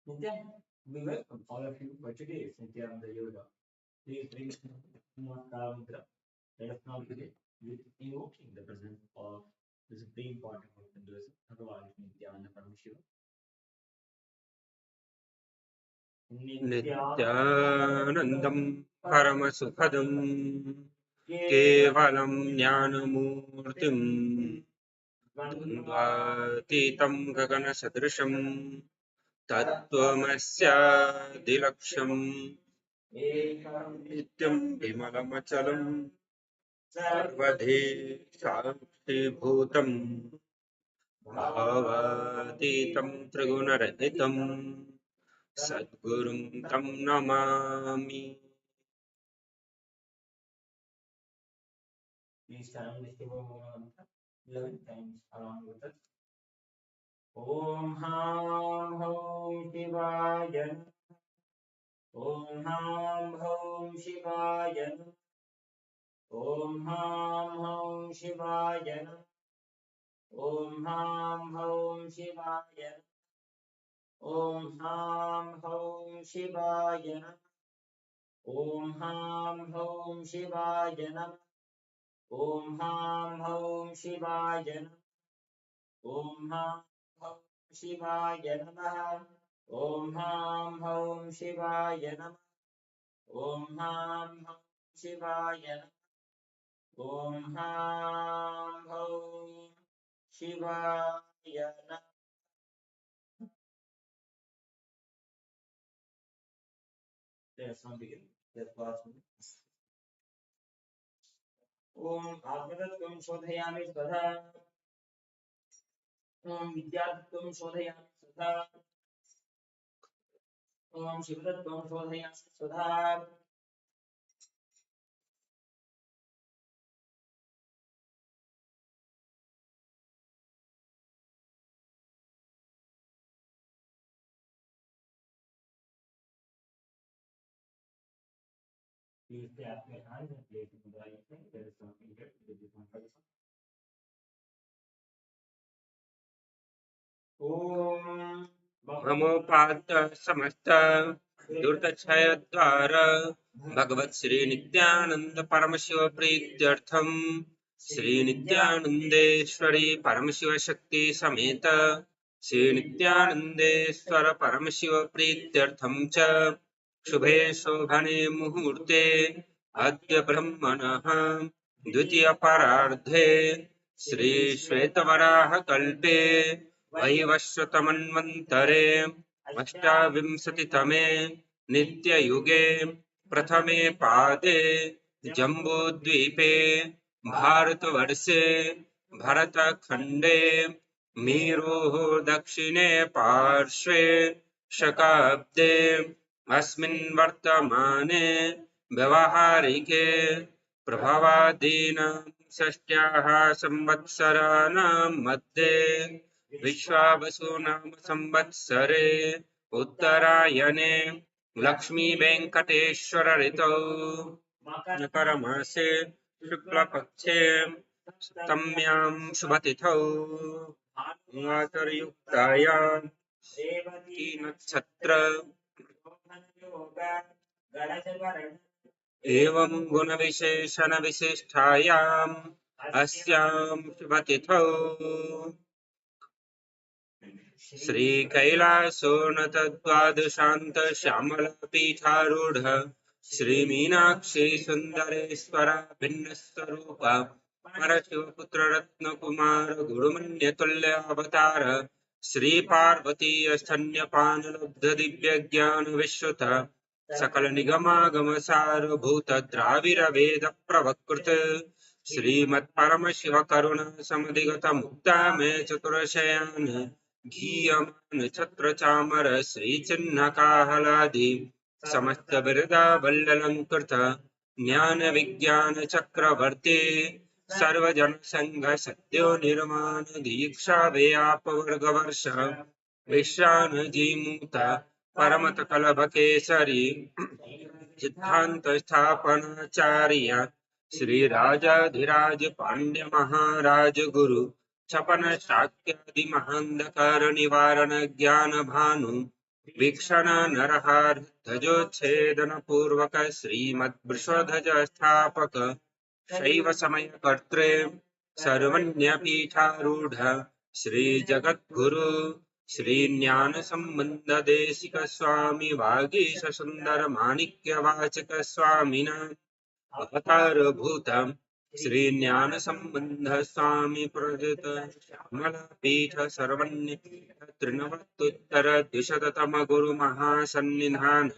Nitya, we welcome all of you for today's Nithyananda Yoga. Please bring Namaskara mudra. Let us now begin with invoking the presence of the supreme part of Hinduism, Bhagavan Nithyananda Paramashiva. नित्यानन्दं परमसुखदं केवलं ज्ञानमूर्तिं द्वन्द्वातीतं गगनसदृशं तत्त्वमस्यादिलक्ष्यम् नित्यं विमलमचलं सर्वधि साक्षिभूतं भावातीतं त्रिगुणरहितं सद्गुरुं तं Namami. Please stand with the mantra 11 times along with us. Om Ham Hom Shivaya. Om Ham Hom Shivaya. Om Ham Hom Shivaya. Om Ham Hom Shivaya. Om Ham Hom Shivaya. Om Ham Hom Shivaya. Om Ham Hom Shivaya. Om Ham Hom Shivaya Namaha. Om Ham Hom Shivaya Namaha. Om Ham Hom Shivaya Namaha. Om Ham Hom Shivaya Namaha. Let us now begin. Let's pause. Om Atmatatvam Shodhayami Svadha. Om Vidyatvam Shodhayami Svadha. Om Shivatatvam Shodhayami Svadha. Please tap your hands and place it in the right hand. There is something here to do this one first. Om ममोपात समस्त दुर्दक्षय द्वारा भगवत् श्री नित्यानंद परमशिव प्रीत्यर्थम श्री नित्यानंदेश्वरी परमशिव शक्ति समेत श्री नित्यानंदेश्वर परमशिव प्रीत्यर्थम च शुभे शोभने मुहूर्ते अद्य ब्रह्मणः द्वितीय परार्धे श्री श्वेतवराह कल्पे वैवस्वतमन्वन्तरे अष्टाविंशतितमे नित्ययुगे प्रथमे पादे जम्बूद्वीपे भारतवर्षे भरतखण्डे मेरोः दक्षिणे पार्श्वे शकाब्दे अस्मिन् वर्तमाने व्यवहारिके प्रभवादीनां षष्ट्याः संवत्सराणां मध्ये विश्वावसु नाम संवत्सरे उत्तरायणे लक्ष्मी वेंकटेश्वर ऋतौ मकरमासे शुक्लपक्षे सप्तम्यां शुभतिथौ मातर्युक्तायां रेवती नक्षत्र एवं गुणविशेषण विशिष्टायाम् अस्यां शुभतिथौ श्री कैलासोन्नत द्वादशान्त श्यामल पीठारूढ़ श्री मीनाक्षी सुंदरेश्वर भिन्न स्वरूप परशिवपुत्र रत्न कुमार गुरुमन्यतुल्य अवतार श्री पार्वती स्तन्यपान लब्ध दिव्य ज्ञान विश्रुत सकल निगमागम सारभूत द्राविर वेद प्रवकृत श्रीमत् परमशिव करुणा समधिगत मुक्ता में चतुरशयान घीयमान छत्र चामर श्री चिन्ह काहलादि समस्त बिरदा वल्लंकृत ज्ञान विज्ञान चक्रवर्ती सर्वजन संघ सद्यो निर्माण दीक्षा व्याप वर्ग वर्ष विश्रान जीमूत परमत कलभ केसरी सिद्धांत स्थापनाचार्य श्री राजाधिराज पांड्य महाराज गुरु छपन शाक्यादि महांधकार निवारण ज्ञान भानु वीक्षण नरहार ध्वजोच्छेदन पूर्वक श्रीमद्वृषध्वज स्थापक शैव समय कर्त्रे सर्वज्ञपीठारूढ़ श्री जगद्गुरु श्री ज्ञान संबंध देशिक स्वामी वागीश सुंदर माणिक्य वाचक स्वामिना अवतार भूतम श्री ज्ञान संबंध स्वामी प्रजित श्यामल पीठ सर्वन्य त्रिनवत्युत्तर द्विशततम गुरु महासन्निधान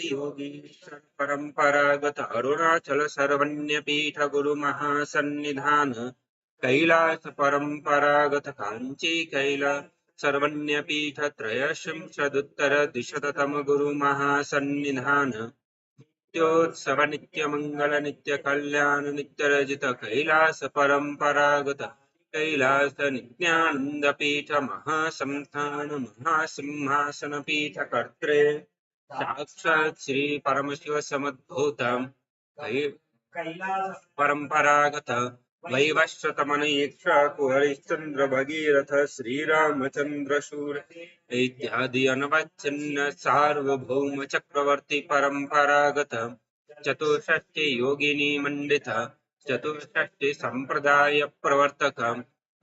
योगीश्वर परंपरागत अरुणाचल सर्वन्य पीठ गुरु महासन्निधान कैलास परंपरागत कांची कैलास सर्वन्य पीठ त्रयशंशदुत्तर द्विशततम गुरु महासन्निधान नित्योत्सव नित्य मंगल नित्य कल्याण नित्य रजित कैलास परंपरागत कैलास नित्यानंद पीठ महासंस्थान महासिंहासन पीठ कर्त्रे साक्षात् श्री परमशिव समुद्भूत कैलास परंपरागत वैवस्वतमनयेक्ष कुहरिश्चंद्र भगीरथ श्रीरामचंद्र शूर इत्यादि अनवच्छिन्न सार्वभौम चक्रवर्ती परंपरागत चतुष्षष्टि योगिनी मंडित चतुष्षष्टि संप्रदाय प्रवर्तक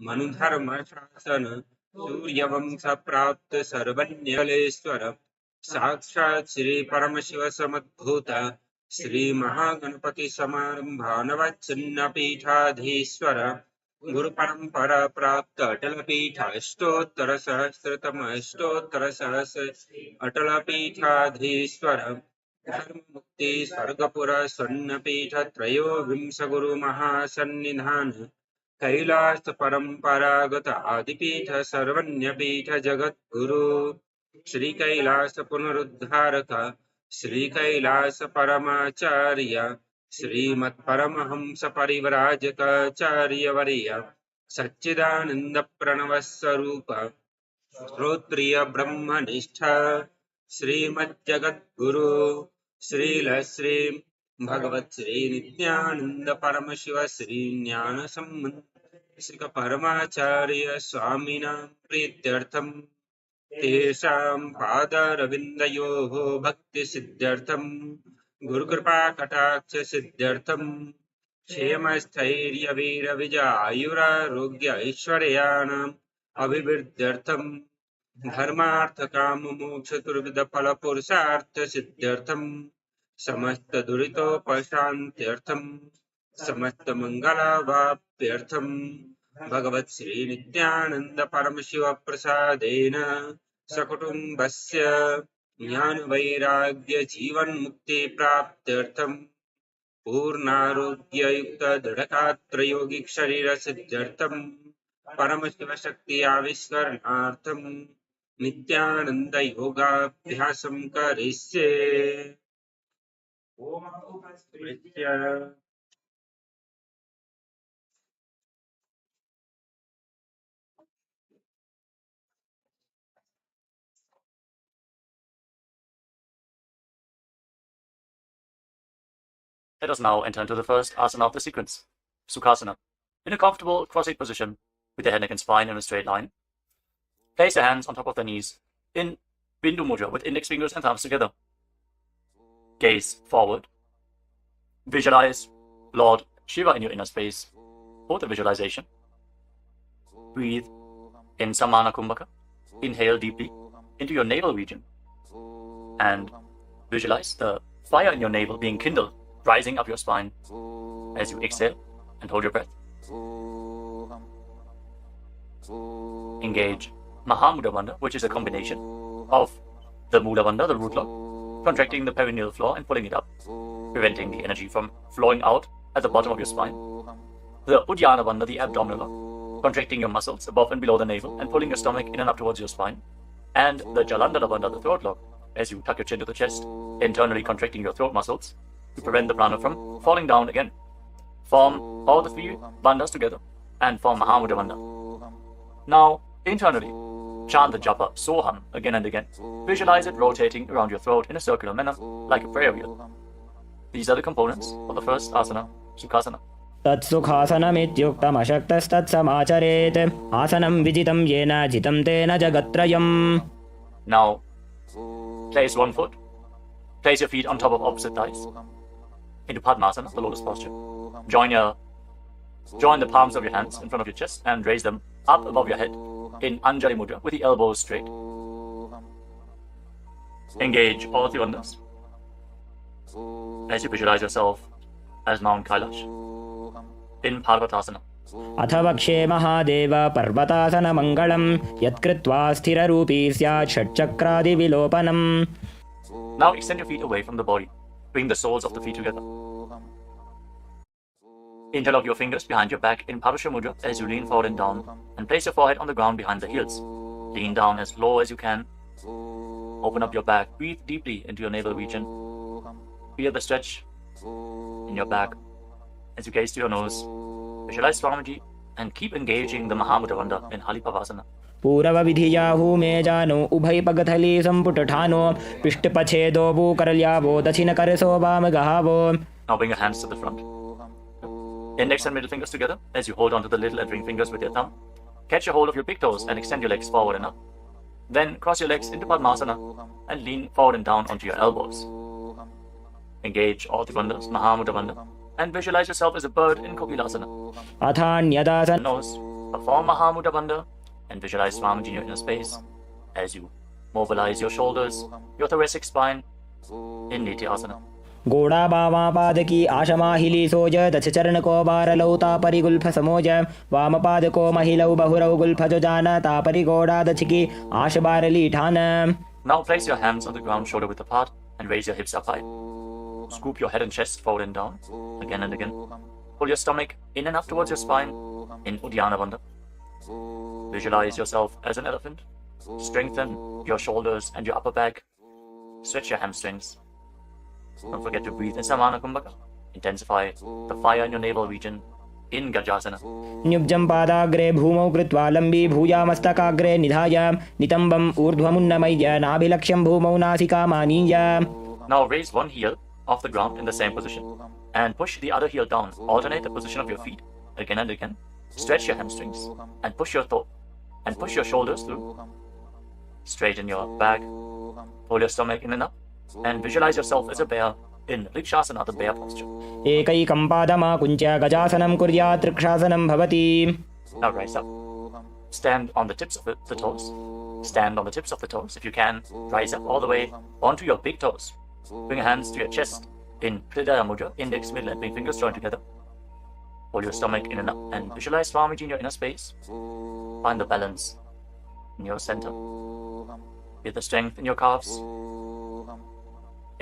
मनुधर्म शासन सूर्यवंश प्राप्त सर्वज्ञलेश्वर साक्षात् श्री परमशिव समुद्भूत श्री महागणपति समारंभानवच्छिन्न पीठाधीश्वर गुरु परंपरा प्राप्त अटल पीठ अष्टोत्तर सहस्रतम अष्टोत्तर सहस्र अटल पीठाधीश्वर धर्म मुक्ति स्वर्गपुर स्वर्ण पीठ त्रयोविंश गुरु महासन्निधान कैलास परंपरागत आदिपीठ सर्वज्ञ पीठ जगत गुरु श्री कैलास पुनरुद्धारक श्री कैलास परमाचार्य श्रीमत् परमहंस परिव्राजकाचार्य वर्य सच्चिदानंद प्रणव स्वरूप श्रोत्रिय ब्रह्मनिष्ठ श्रीमज्जगद्गुरु श्रील श्री भगवत श्री नित्यानंद परमशिव श्री ज्ञान संबंधिक परमाचार्य स्वामिनां प्रीत्यर्थम तेषां पादारविन्दयोः भक्ति सिद्ध्यर्थम गुरुकृपा कटाक्ष सिद्ध्यर्थम क्षेमस्थैर्य वीर विजय आयुरारोग्य ऐश्वर्याणाम् अभिवृद्ध्यर्थम धर्मार्थ काम मोक्ष चतुर्विध फल पुरुषार्थ सिद्ध्यर्थम समस्त दुरितोपशान्त्यर्थम समस्त मंगलावाप्त्यर्थम भगवत् श्री नित्यानंद परमशिव प्रसादेन सकुटुम्बस्य ज्ञान वैराग्य जीवन मुक्ति प्राप्त्यर्थम पूर्णारोग्य युक्त दृढ़गात्र योगिक शरीर सिद्ध्यर्थम परमशिव शक्ति आविष्करणार्थम नित्यानंद योगाभ्यासं करिष्ये। ओम Let us now enter into the first asana of the sequence, Sukhasana. In a comfortable cross-legged position, with the head, neck and spine in a straight line, place the hands on top of the knees in Bindu Mudra with index fingers and thumbs together. Gaze forward. Visualize Lord Shiva in your inner space. Hold the visualization. Breathe in Samana Kumbhaka. Inhale deeply into your navel region. And visualize the fire in your navel being kindled, rising up your spine as you exhale and hold your breath. Engage Mahamudra Bandha, which is a combination of the Mula Bandha, the root lock, contracting the perineal floor and pulling it up, preventing the energy from flowing out at the bottom of your spine. The Uddiyana Bandha, the abdominal lock, contracting your muscles above and below the navel and pulling your stomach in and up towards your spine. And the Jalandhara Bandha, the throat lock, as you tuck your chin to the chest, internally contracting your throat muscles to prevent the prana from falling down again. Form all the three bandhas together and form Mahamudra Bandha. Now, internally, chant the japa Soham again and again. Visualize it rotating around your throat in a circular manner, like a prayer wheel. These are the components of the first asana, Sukhasana. तत्सुखासनमित्युक्तमशक्तस्तत्समाचरेत् आसनं विजितं येन जितं तेन जगत्त्रयम् Now, place one foot. Place your feet on top of opposite thighs into Padmasana, the lotus posture. Join the palms of your hands in front of your chest and raise them up above your head in Anjali Mudra with the elbows straight. Engage all three bandhas as you visualize yourself as Mount Kailash in Parvatasana. अथवक्षे Mahadev पर्वतासन मंगलम यत्कृत्वा स्थिररूपी स्यात् षट्चक्रादिविलोपनम्. Now extend your feet away from the body. Bring the soles of the feet together. Interlock your fingers behind your back in Parusha Mudra as you lean forward and down, and place your forehead on the ground behind the heels. Lean down as low as you can. Open up your back. Breathe deeply into your navel region. Feel the stretch in your back as you gaze to your nose. Visualize Swamiji and keep engaging the Mahamudra Bandha in Halipavasana. पूरव विधियाहू मे जानो उभय पगथली संपुट ठानो पृष्ठपछेदो भूकरल्यावो दक्षिण करसो वाम गहावो. Now bring your hands to the front. Index and middle fingers together as you hold on to the little and ring fingers with your thumb. Catch a hold of your big toes and extend your legs forward and up. Then cross your legs into Padmasana and lean forward and down onto your elbows. Engage all the bandhas, Mahamudra Bandha, and visualize yourself as a bird in Kokilasana. अथान्यदासन Nose, perform Mahamudra Bandha and visualize Swamiji in your inner space as you mobilize your shoulders, your thoracic spine in Nithyananda. गोड़ा बावा पाद की आशमाहिली सोज दश चरण को बारलौ तापरि Gulf समोज वाम पाद को महिलौ बहुरौ Gulf जो जान तापरि गोड़ा दछ की आश बारली ठान. Now place your hands on the ground shoulder width apart and raise your hips up high. Scoop your head and chest forward and down again and again. Pull your stomach in and up towards your spine in Uddiyana Bandha. Visualize yourself as an elephant. Strengthen your shoulders and your upper back. Stretch your hamstrings. Don't forget to breathe in Samana Kumbhaka. Intensify the fire in your navel region in Gajasana. न्युब्जं पादाग्रे भूमौ कृत्वा लम्बी भूयामस्तकाग्रे निधाय नितम्बम् ऊर्ध्वमुन्नमय्य नाभिलक्ष्यं भूमौ नासिकामानीय. Now raise one heel off the ground in the same position and push the other heel down. Alternate the position of your feet again and again. Stretch your hamstrings and push your shoulders through. Straighten your back. Pull your stomach in and up. And visualize yourself as a bear in Rikshasana, the bear posture. एकैकं पादमाकुञ्च्य गजासनं कुर्यात् त्रिक्षासनं भवति. Now rise up. Stand on the tips of the toes. Stand on the tips of the toes. If you can, rise up all the way onto your big toes. Bring your hands to your chest in Hridaya Mudra, index, middle and ring fingers joined together. Hold your stomach in and up and visualize Swamiji in your inner space. Find the balance in your center. Feel the strength in your calves.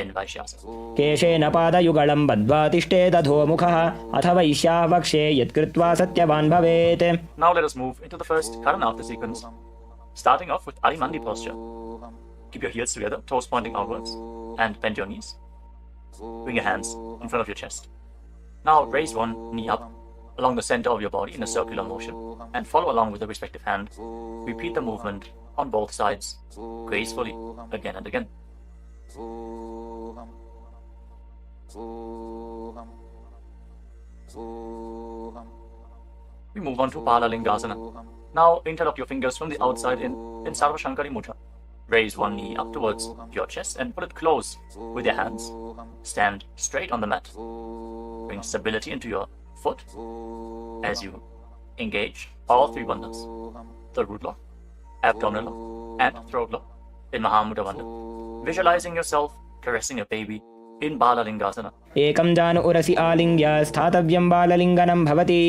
In Vaishyasana. केशेन पादयुगलं बद्ध्वा तिष्ठेत् अधोमुखः अथ वैश्याः वक्षे यत्कृत्वा सत्यवान् भवेत्. Now let us move into the first Karana of the sequence. Starting off with Arimandi posture. Keep your heels together, toes pointing outwards, and bend your knees. Bring your hands in front of your chest. Now raise one knee up along the center of your body in a circular motion and follow along with the respective hand. Repeat the movement on both sides gracefully again and again. We move on to Palalingasana. Now interlock your fingers from the outside in Sarva Shankari Mudra. Raise one knee up towards your chest and put it close with your hands. Stand straight on the mat. Bring stability into your foot as you engage all three bandhas. The root lock, abdominal lock, and throat lock in Mahamudra Bandha. Visualizing yourself caressing a baby in Balalingasana. एकं जानु उरसि आलिङ्ग्य स्थातव्यं बाललिङ्गनं भवति.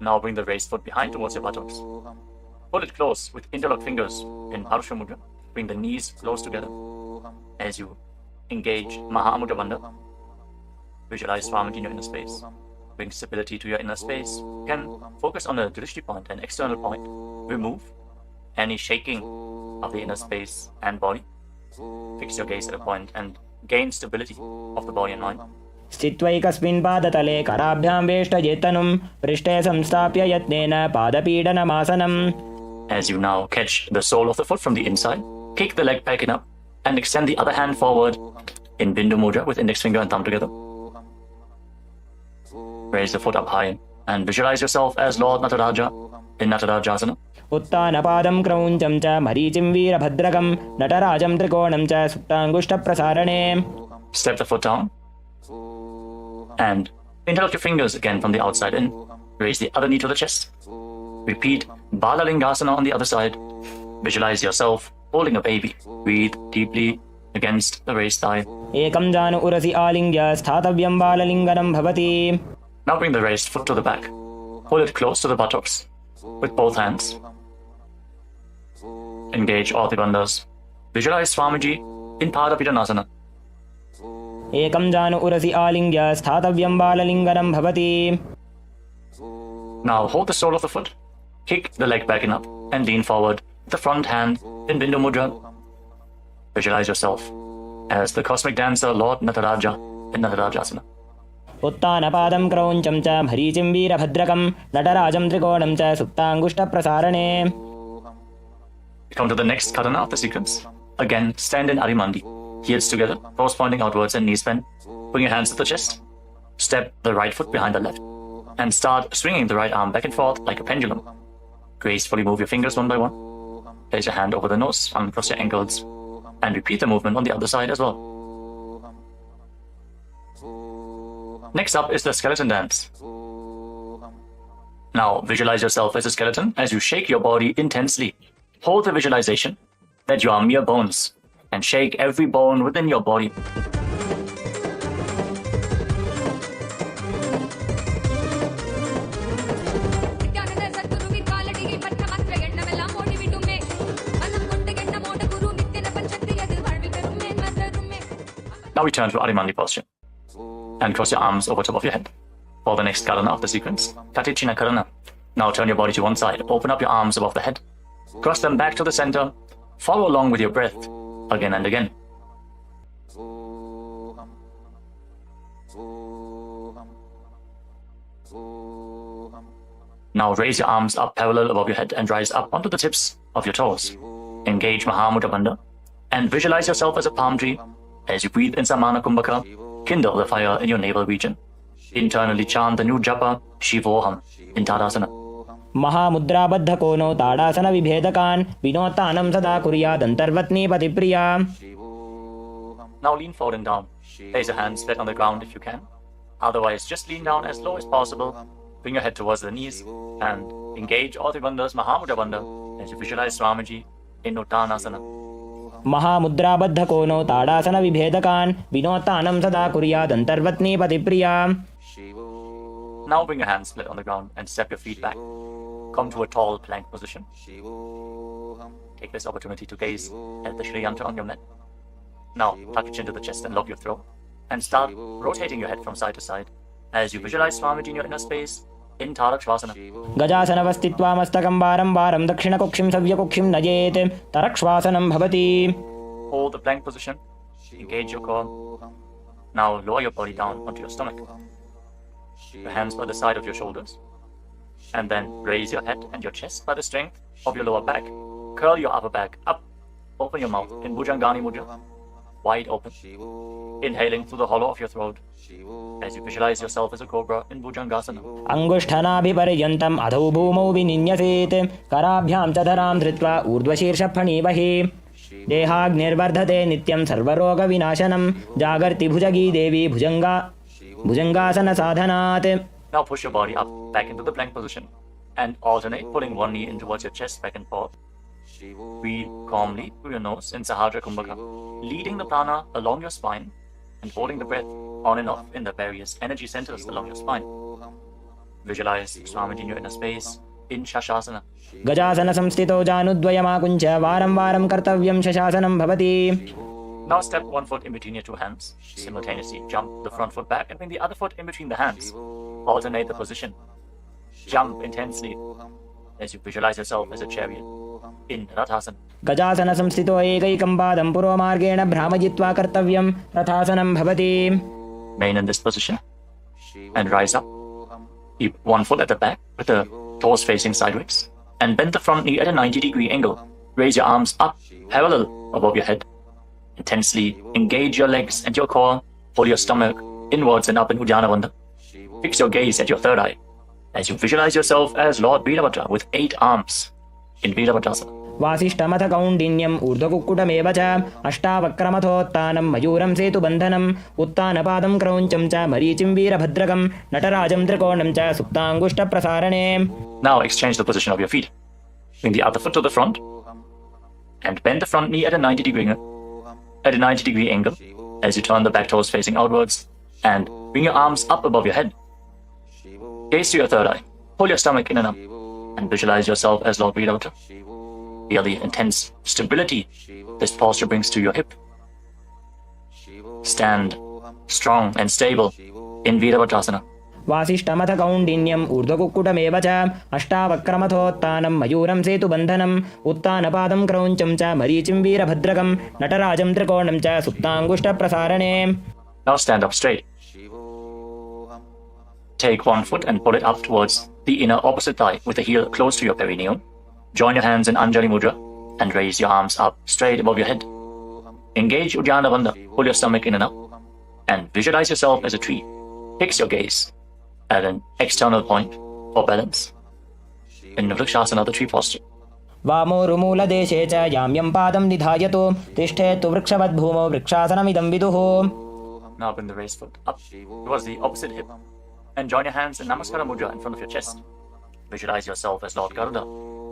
Now bring the raised foot behind towards your buttocks. Pull it close with interlocked fingers in Parusha Mudra. Bring the knees close together as you engage Mahamudra Bandha. Visualize Swamiji in your inner space. Bring stability to your inner space. You can focus on a drishti point, an external point. Remove any shaking of the inner space and body. Fix your gaze at a point and gain stability of the body and mind. स्थित्वैकस्मिन् पादतले कराभ्यां वेष्टयेत्तनुं पृष्ठे संस्थाप्य यत्नेन पादपीडनमासनम्. As you now catch the sole of the foot from the inside, kick the leg back and up and extend the other hand forward in Bindu Mudra with index finger and thumb together. Raise the foot up high and visualize yourself as Lord Nataraja in Natarajasana. उत्तानपादं क्रौञ्चं च मरीचिं वीरभद्रकं नटराजं त्रिकोणं च सुप्ताङ्गुष्ठप्रसारणे. Step the foot down and interlock your fingers again from the outside in. Raise the other knee to the chest. Repeat Balalingasana on the other side. Visualize yourself holding a baby. Breathe deeply against the raised thigh. एकं जानु उरसि आलिङ्ग्य स्थातव्यं बाललिङ्गनं भवति. Now bring the raised foot to the back. Hold it close to the buttocks with both hands. Engage all the bandhas. Visualize Swamiji in Padapittanasana. एकं जानु उरसि आलिङ्ग्य स्थातव्यं बाललिङ्गनं भवति. Now hold the sole of the foot. Kick the leg back and up and lean forward with the front hand in Bindu Mudra. Visualize yourself as the cosmic dancer Lord Nataraja in Natarajasana. उत्तानपादं क्रौञ्चं च मरीचिं वीरभद्रकं नटराजं त्रिकोणं च सुप्ताङ्गुष्ठप्रसारणे. Come to the next karana of the sequence. Again, stand in Arimandi. Heels together, toes pointing outwards and knees bent. Bring your hands to the chest. Step the right foot behind the left. And start swinging the right arm back and forth like a pendulum. Gracefully move your fingers one by one. Place your hand over the nose, thumb across your ankles. And repeat the movement on the other side as well. Next up is the skeleton dance. Now visualize yourself as a skeleton as you shake your body intensely. Hold the visualization that you are mere bones and shake every bone within your body. Now return to Arimandi posture and cross your arms over top of your head. For the next karana of the sequence, Katichina Karana. Now turn your body to one side, open up your arms above the head. Cross them back to the center. Follow along with your breath again and again. Now raise your arms up parallel above your head and rise up onto the tips of your toes. Engage Mahamudra Bandha and visualize yourself as a palm tree. As you breathe in Samana Kumbhaka, kindle the fire in your navel region. Internally chant the new japa Shivoham in Tadasana. महामुद्राबद्धकोनो ताडासनविभेदकान् विनोत्तानं सदा कुर्यादन्तर्वत्नी पतिप्रिया. Now lean forward and down. Place your hands flat on the ground if you can. Otherwise, just lean down as low as possible. Bring your head towards the knees and engage all the bandhas Mahamudra Bandha as you visualize Swamiji in Uttanasana. महामुद्राबद्धकोनो ताडासनविभेदकान् विनोत्तानं सदा कुर्यादन्तर्वत्नी पतिप्रिया. Now bring your hands split on the ground and step your feet back. Come to a tall plank position. Take this opportunity to gaze at the Shri Yantra on your mat. Now tuck your chin to the chest and lock your throat. And start rotating your head from side to side as you visualize Swamiji in your inner space in Tarakshvasana. गजासनवस्थित्वा मस्तकं वारं वारं दक्षिणकुक्षिं सव्यकुक्षिं नयेत् तरक्ष्वासनं भवति. Hold the plank position. Engage your core. Now lower your body down onto your stomach. Your hands by the side of your shoulders. And then raise your head and your chest by the strength of your lower back. Curl your upper back up. Open your mouth in Bhujangani Mudra. Wide open. Inhaling through the hollow of your throat as you visualize yourself as a cobra in Bhujangasana. अङ्गुष्ठनाभिपर्यन्तम् अधौ भूमौ विनिन्यसेत् कराभ्यां च धरां धृत्वा ऊर्ध्वशीर्षफणीवहि. देहाग्निर्वर्धते नित्यं सर्वरोगविनाशनं जागर्ति भुजगी देवी भुजंगासन साधनात्. Now push your body up back into the plank position and alternate pulling one knee in towards your chest back and forth. Breathe calmly through your nose in Sahadra Kumbhaka, leading the prana along your spine and holding the breath on and off in the various energy centers along your spine. Visualize Swamiji in your inner space in Shashasana. गजासन संस्थितो जानुद्वयमाकुञ्च वारं वारं कर्तव्यं शशासनं भवति. Now step one foot in between your two hands. Simultaneously jump the front foot back and bring the other foot in between the hands. Alternate the position. Jump intensely as you visualize yourself as a chariot in Rathasana. गजासन संस्थितो एकैकं पादं पूर्वमार्गेण भ्रामयित्वा कर्तव्यं रथासनं भवति. Remain in this position and rise up. Keep one foot at the back with the toes facing sideways and bend the front knee at a 90-degree angle. Raise your arms up parallel above your head. Intensely engage your legs and your core. Pull your stomach inwards and up in Uddiyana Bandha. Fix your gaze at your third eye as you visualize yourself as Lord Veerabhadra with 8 arms. in Virabhadrasana. वासिष्ठमथ कौण्डिन्यम् ऊर्ध्वकुक्कुटमेव च अष्टावक्रमथोत्थानं मयूरं सेतुबन्धनम् उत्तानपादं क्रौञ्चं च मरीचिं वीरभद्रकं नटराजं त्रिकोणं च सुप्ताङ्गुष्ठप्रसारणे. Now exchange the position of your feet. Bring the other foot to the front and bend the front knee at a 90-degree angle as you turn the back toes facing outwards and bring your arms up above your head. Gaze to your third eye. Pull your stomach in and up and visualize yourself as Lord Virabhadra. Feel the intense stability this posture brings to your hip. Stand strong and stable in Virabhadrasana. वासिष्ठमथ कौण्डिन्यम् ऊर्ध्वकुक्कुटमेव च अष्टावक्रमथोत्थानं मयूरं सेतुबन्धनम् उत्तानपादं क्रौञ्चं च मरीचिं वीरभद्रकं नटराजं त्रिकोणं च सुप्ताङ्गुष्ठप्रसारणे. Now stand up straight. Take one foot and pull it up towards the inner opposite thigh with the heel close to your perineum. Join your hands in Anjali Mudra and raise your arms up straight above your head. Engage Uddiyana Bandha, pull your stomach in and up, and visualize yourself as a tree. Fix your gaze at an external point for balance in Vrikshasana, the tree posture. वामोरुमूलदेशे च याम्यं पादं निधायतु तिष्ठेत्तु वृक्षवद्भूमौ वृक्षासनमिदं विदुः. Now bring the raised foot up towards the opposite hip and join your hands in Namaskara Mudra in front of your chest. Visualize yourself as Lord Garuda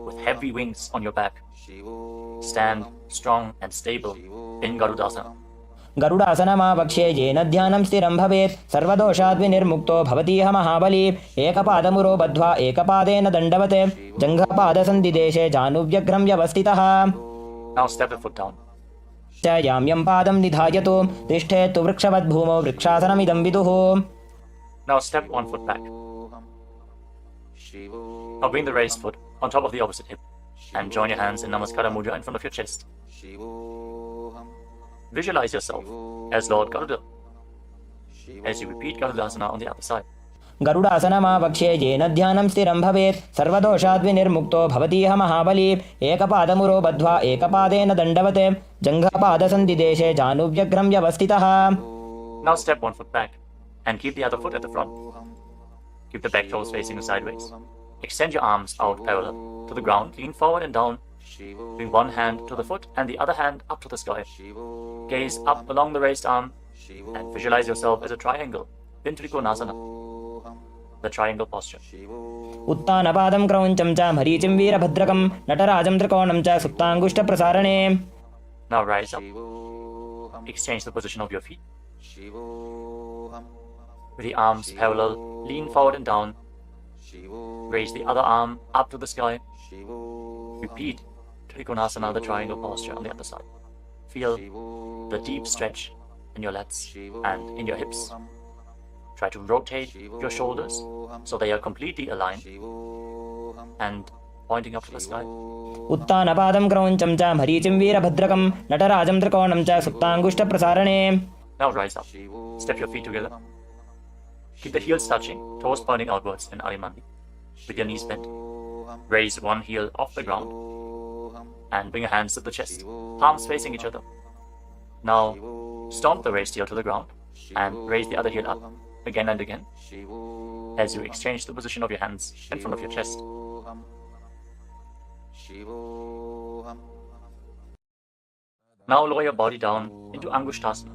with heavy wings on your back. Stand strong and stable in Garudasana. गरुडासनमावक्ष्ये येन ध्यानं स्थिरं भवेत् सर्वदोषाद्विनिर्मुक्तो भवतीह महाबली. एकपादमुरो बद्ध्वा एकपादेन दण्डवत् जङ्घपादसन्धिदेशे जानुव्यग्रं व्यवस्थितः. Now step the foot down. च याम्यं पादं निधायतु तिष्ठेत्तु वृक्षवद्भूमौ वृक्षासनमिदं विदुः. Now step one foot back. Now bring the raised foot on top of the opposite hip and join your hands in Namaskara Mudra in front of your chest. Visualize yourself as Lord Garuda as you repeat Garudasana on the other side. गरुडासनमावक्ष्ये येन ध्यानं स्थिरं भवेत् सर्वदोषाद्विनिर्मुक्तो भवतीह महाबली. एकपादमुरो बद्ध्वा एकपादेन दण्डवत् जङ्घपादसन्धिदेशे जानुव्यग्रं व्यवस्थितः. Now step one foot back and keep the other foot at the front. Keep the back toes facing sideways. Extend your arms out parallel to the ground, lean forward and down. Bring one hand to the foot and the other hand up to the sky. Gaze up along the raised arm and visualize yourself as a triangle in Trikonasana, the triangle posture. उत्तानपादं क्रौञ्चं च मरीचिं वीरभद्रकं नटराजं त्रिकोणं च सुप्ताङ्गुष्ठप्रसारणे. Now rise up. Exchange the position of your feet. With the arms parallel, lean forward and down. Raise the other arm up to the sky. Repeat Trikonasana, the triangle posture on the other side. Feel the deep stretch in your lats and in your hips. Try to rotate your shoulders so they are completely aligned and pointing up to the sky. उत्तानपादं क्रौञ्चं च मरीचिं वीरभद्रकं नटराजं त्रिकोणं च सुप्ताङ्गुष्ठप्रसारणे. Now rise up. Step your feet together. Keep the heels touching, toes pointing outwards in Arimandi with your knees bent. Raise one heel off the ground and bring your hands to the chest, palms facing each other. Now stomp the raised heel to the ground and raise the other heel up again and again as you exchange the position of your hands in front of your chest. Now lower your body down into Angushtasana.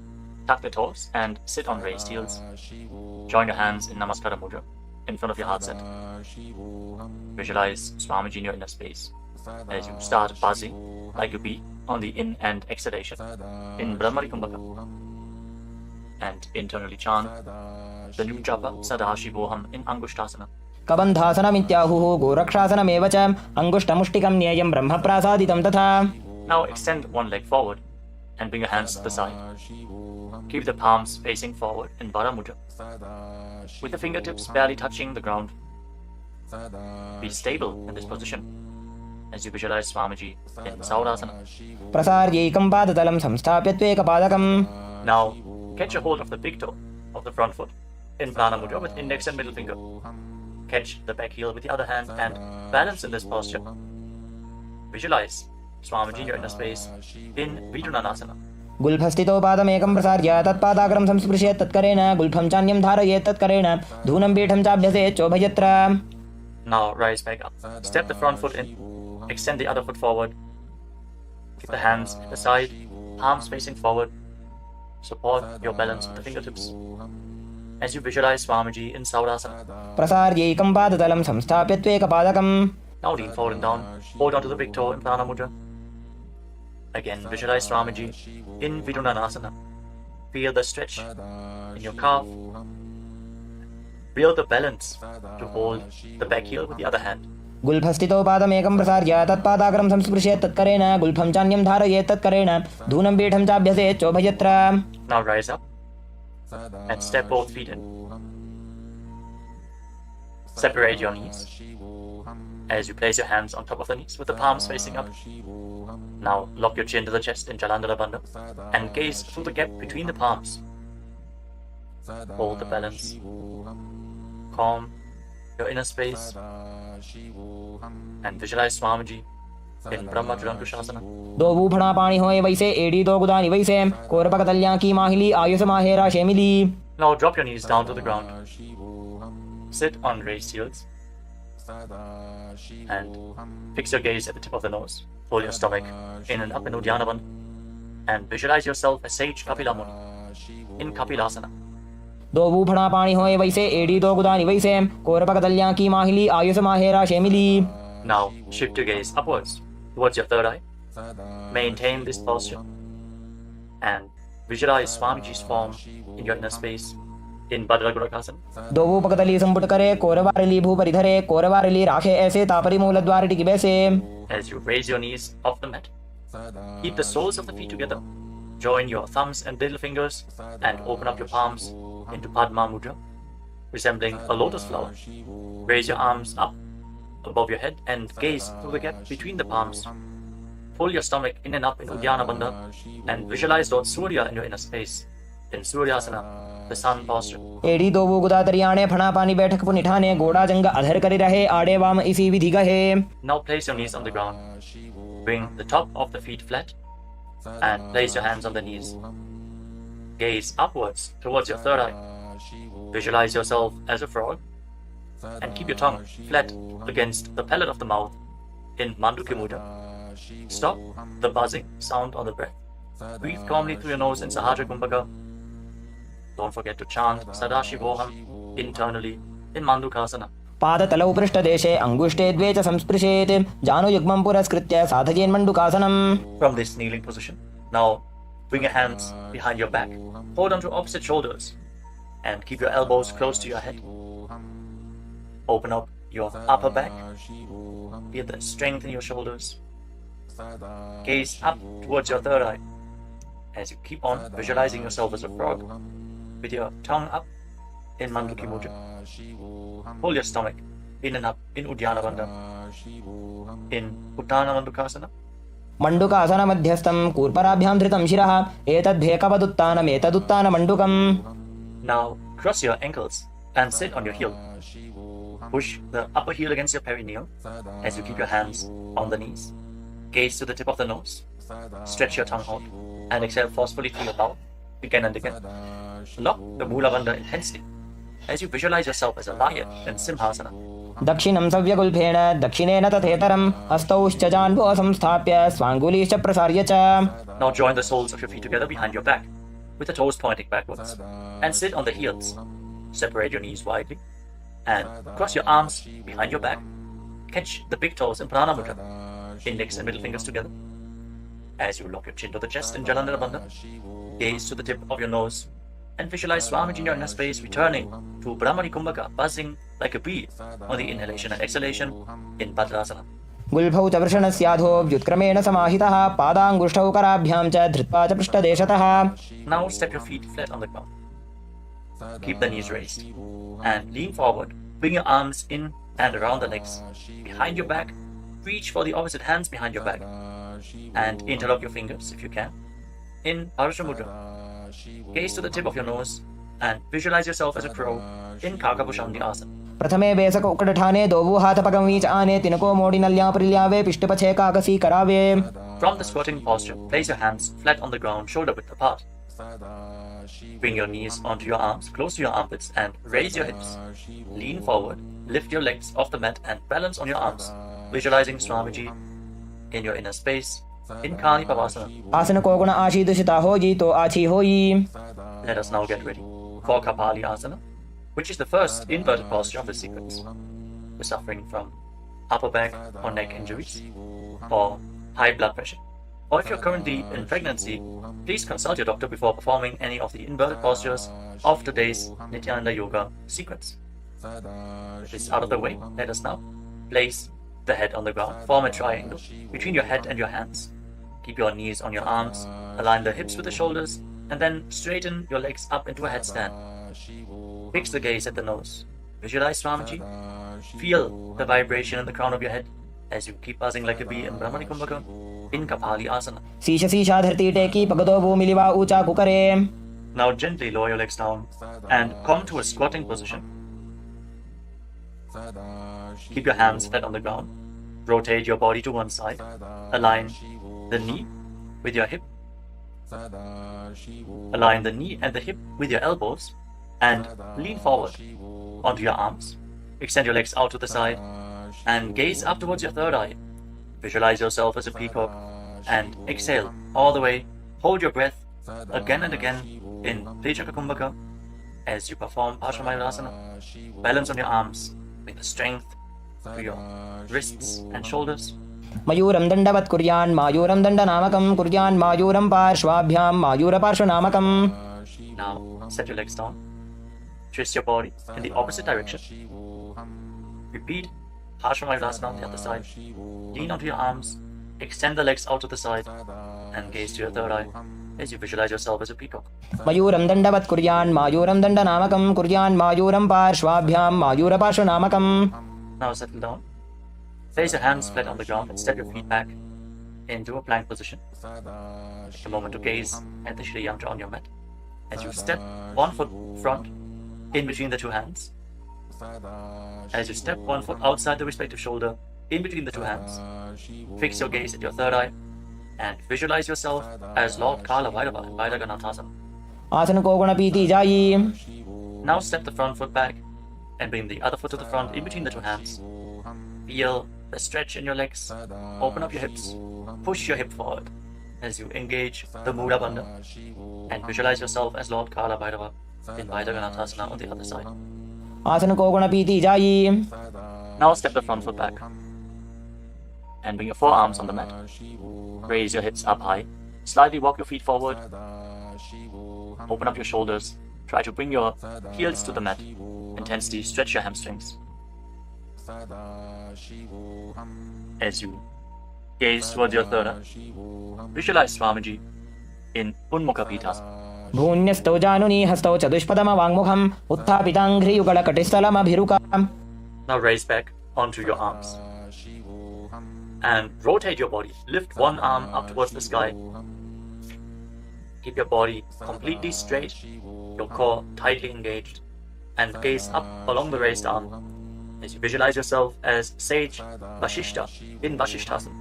Tuck the toes and sit on raised heels. Join your hands in Namaskara Mudra in front of your heart center. Visualize Swamiji in your inner space as you start buzzing like a bee on the in and exhalation in Brahmari Kumbhaka. And internally chant the new japa Sadashivoham in Angushtasana. कबन्धासनमित्याहुः गोरक्षासनमेव च अङ्गुष्ठमुष्टिकं न्येयं ब्रह्मप्रासादितं तथा. Now extend one leg forward and bring your hands to the side. Keep the palms facing forward in Vara Mudra with the fingertips barely touching the ground. Be stable in this position as you visualize Swamiji in Saurasana. प्रसार्यैकं पादतलं संस्थाप्य त्वेकपादकम्. Now catch a hold of the big toe of the front foot in Prana Mudra with index and middle finger. Catch the back heel with the other hand and balance in this posture. Visualize Swamiji in your inner space in Vidunanasana. गुल्फस्थितो पादमेकं प्रसार्य तत्पादाग्रं संस्पृशेत् तत्करेण गुल्फं चान्यं धारयेत् तत्करेण धूनं पीठं चाभ्यसेत् चोभयत्र. Now rise back up. Step the front foot in extend the other foot forward. Keep the hands at the side, palms facing forward. Support your balance with the fingertips. As you visualize Swamiji in Saurasana. प्रसार्यैकं पादतलं संस्थाप्य त्वेकपादकम्. Now lean forward and down. Hold onto the big toe in Prana Mudra. Again, visualize Swamiji in Vidunanasana. Feel the stretch in your calf. Feel the balance to hold the back heel with the other hand. गुल्फस्थितो पादमेकं प्रसार्य तत्पादाग्रं संस्पृशेत् तत्करेण गुल्फं चान्यं धारयेत् तत्करेण धूनं पीठं चाभ्यसेत् चोभयत्र. Now rise up and step both feet in. Separate your knees as you place your hands on top of the knees with the palms facing up. Now lock your chin to the chest in Jalandhara Bandha and gaze through the gap between the palms. Hold the balance. Calm your inner space and visualize Swamiji in Brahma Trilankushasana. दो भूफणा पाणी होए वैसे एड़ी दो गुदानी वैसे कोरपक तल्या की माहिली Ayush माहेरा शेमिली. Now drop your knees down to the ground. Sit on raised heels and fix your gaze at the tip of the nose. Pull your stomach in and up in Uddiyana Bandha and visualize yourself as Sage Kapila Muni in Kapilasana. दो भूफणा पाणी होए वैसे एड़ी दो गुदानी वैसे कोरपक तल्या की माहिली Ayush माहेरा शेमिली. Now shift your gaze upwards towards your third eye. Maintain this posture and visualize Swamiji's form in your inner space in Bhadragurakasana. दो भूपकतली संपुट करे कोरवारली भूपरिधरे कोरवारली राखे ऐसे तापरी मूल द्वार टिकी बैसे. As you raise your knees off the mat, keep the soles of the feet together. Join your thumbs and little fingers and open up your palms into Padma Mudra, resembling a lotus flower. Raise your arms up above your head and gaze through the gap between the palms. Pull your stomach in and up in Uddiyana Bandha and visualize Lord Surya in your inner space in Suryasana, the sun posture. एड़ी दो वो गुदा तरियाणे फणा पानी बैठक पुनिठाने गोड़ा जंग अधर करी रहे आड़े वाम इसी विधि गहे. Now place your knees on the ground. Bring the top of the feet flat and place your hands on the knees. Gaze upwards towards your third eye. Visualize yourself as a frog and keep your tongue flat against the palate of the mouth in Mandukya Mudra. Stop the buzzing sound on the breath. Breathe calmly through your nose in Sahaja Kumbhaka. Don't forget to chant Sadashivoham internally in Mandukasana. पादतलौ पृष्ठदेशे अंगुष्ठे द्वे च संस्पृशेत् जानुयुग्मं पुरस्कृत्य साधयेन्मण्डुकासनम्. From this kneeling position, now bring your hands behind your back. Hold on to opposite shoulders and keep your elbows close to your head. Open up your upper back. Feel the strength in your shoulders. Gaze up towards your third eye as you keep on visualizing yourself as a frog with your tongue up in Mandukya Mudra. Hold your stomach in and up in Uddiyana Bandha in Uttana Mandukasana. मण्डुकासन मध्यस्थं कूर्पराभ्यां धृतं शिरः एतद्धेकवदुत्तानमेतदुत्तान मण्डुकम्. Now cross your ankles and sit on your heel. Push the upper heel against your perineum as you keep your hands on the knees. Gaze to the tip of the nose. Stretch your tongue out and exhale forcefully through your mouth again and again. Lock the Mula Bandha intensely as you visualize yourself as a lion in Simhasana. दक्षिणं सव्यगुल्फेण दक्षिणेन तथेतरं हस्तौश्च जान्वो संस्थाप्य स्वाङ्गुलीश्च प्रसार्य च. Now join the soles of your feet together behind your back with the toes pointing backwards and sit on the heels. Separate your knees widely and cross your arms behind your back. Catch the big toes in Prana Mudra, index and middle fingers together. As you lock your chin to the chest in Jalandhara Bandha, gaze to the tip of your nose and visualize Swamiji in your inner space returning to Brahmani Kumbhaka, buzzing like a bee on the inhalation and exhalation in Bhadrasana. गुल्फौ च वृषणस्याधो व्युत्क्रमेण समाहितः पादाङ्गुष्ठौ कराभ्यां च धृत्वा च पृष्ठदेशतः. Now step your feet flat on the ground. Keep the knees raised and lean forward. Bring your arms in and around the legs. Behind your back, reach for the opposite hands behind your back and interlock your fingers if you can in Parasha Mudra. Gaze to the tip of your nose and visualize yourself as a crow in Kakabhushandi Asana. प्रथमे बेसक उकडठाने दोवु हाथ पगमीच आने तिनको मोड़ी नल्या प्रिल्यावे पिष्टपछे काकसी करावे. From the squatting posture, place your hands flat on the ground, shoulder width apart. Bring your knees onto your arms, close to your armpits, and raise your hips. Lean forward, lift your legs off the mat and balance on your arms, visualizing Swamiji in your inner space in Kali Pavasana. आसन को गुण आशी दुषिता होई तो आछी होई. Let us now get ready for Kapali Asana, which is the first inverted posture of the sequence. You're suffering from upper back or neck injuries or high blood pressure. Or if you're currently in pregnancy, please consult your doctor before performing any of the inverted postures of today's Nithyananda Yoga sequence. With this out of the way, let us now place the head on the ground. Form a triangle between your head and your hands. Keep your knees on your arms, align the hips with the shoulders, and then straighten your legs up into a headstand. Fix the gaze at the nose. Visualize Swamiji. Feel the vibration in the crown of your head as you keep buzzing like a bee in Brahmani Kumbhaka in Kapali Asana. शीश शीशा धरती टेकी पगदो भूमि लिवा ऊंचा कुकरे. Now gently lower your legs down and come to a squatting position. Keep your hands flat on the ground. Rotate your body to one side. Align the knee with your hip. Align the knee and the hip with your elbows and lean forward onto your arms. Extend your legs out to the side and gaze up towards your third eye. Visualize yourself as a peacock and exhale all the way. Hold your breath again and again in Vijaka Kumbhaka as you perform Paramashiva. Balance on your arms with the strength to your wrists and shoulders. मयूरं दण्डवत् कुर्यान् मायूरं दण्डनामकं कुर्यान् मायूरं पार्श्वाभ्यां मायूरपार्श्वनामकम्. Now set your legs down. Twist your body in the opposite direction. Repeat Paramashiva on the other side. Lean onto your arms. Extend the legs out to the side and gaze to your third eye as you visualize yourself as a peacock. मयूरं दण्डवत् कुर्यान् मायूरं दण्डनामकं कुर्यान् मायूरं पार्श्वाभ्यां मायूरपार्श्वनामकम्. Now settle down. Place your hands flat on the ground and step your feet back into a plank position. Take a moment to gaze at the Shri Yantra on your mat. As you step one foot front in between the two hands. As you step one foot outside the respective shoulder in between the two hands. Fix your gaze at your third eye and visualize yourself as Lord Kala Bhairava in Bhairaganathasana. आसन को गुण पीती जाई. Now step the front foot back and bring the other foot to the front in between the two hands. Feel the stretch in your legs. Open up your hips. Push your hip forward as you engage the Mudra Bandha and visualize yourself as Lord Kala Bhairava in Bhairaganathasana on the other side. आसन को गुण पीती जाई. Now step the front foot back and bring your forearms on the mat. Raise your hips up high. Slightly walk your feet forward. Open up your shoulders. Try to bring your heels to the mat. Intensely stretch your hamstrings. As you gaze towards your third eye, visualize Swamiji in Unmukha Pitasana. भून्यस्तौ जानुनी हस्तौ चतुष्पदमवाङ्मुखम् उत्थापिताङ्घ्रियुगलकटिस्थलमभिरुकाम्. Now raise back onto your arms and rotate your body. Lift one arm up towards the sky. Keep your body completely straight, your core tightly engaged, and gaze up along the raised arm as you visualize yourself as Sage Vashishta in Vashishthasana.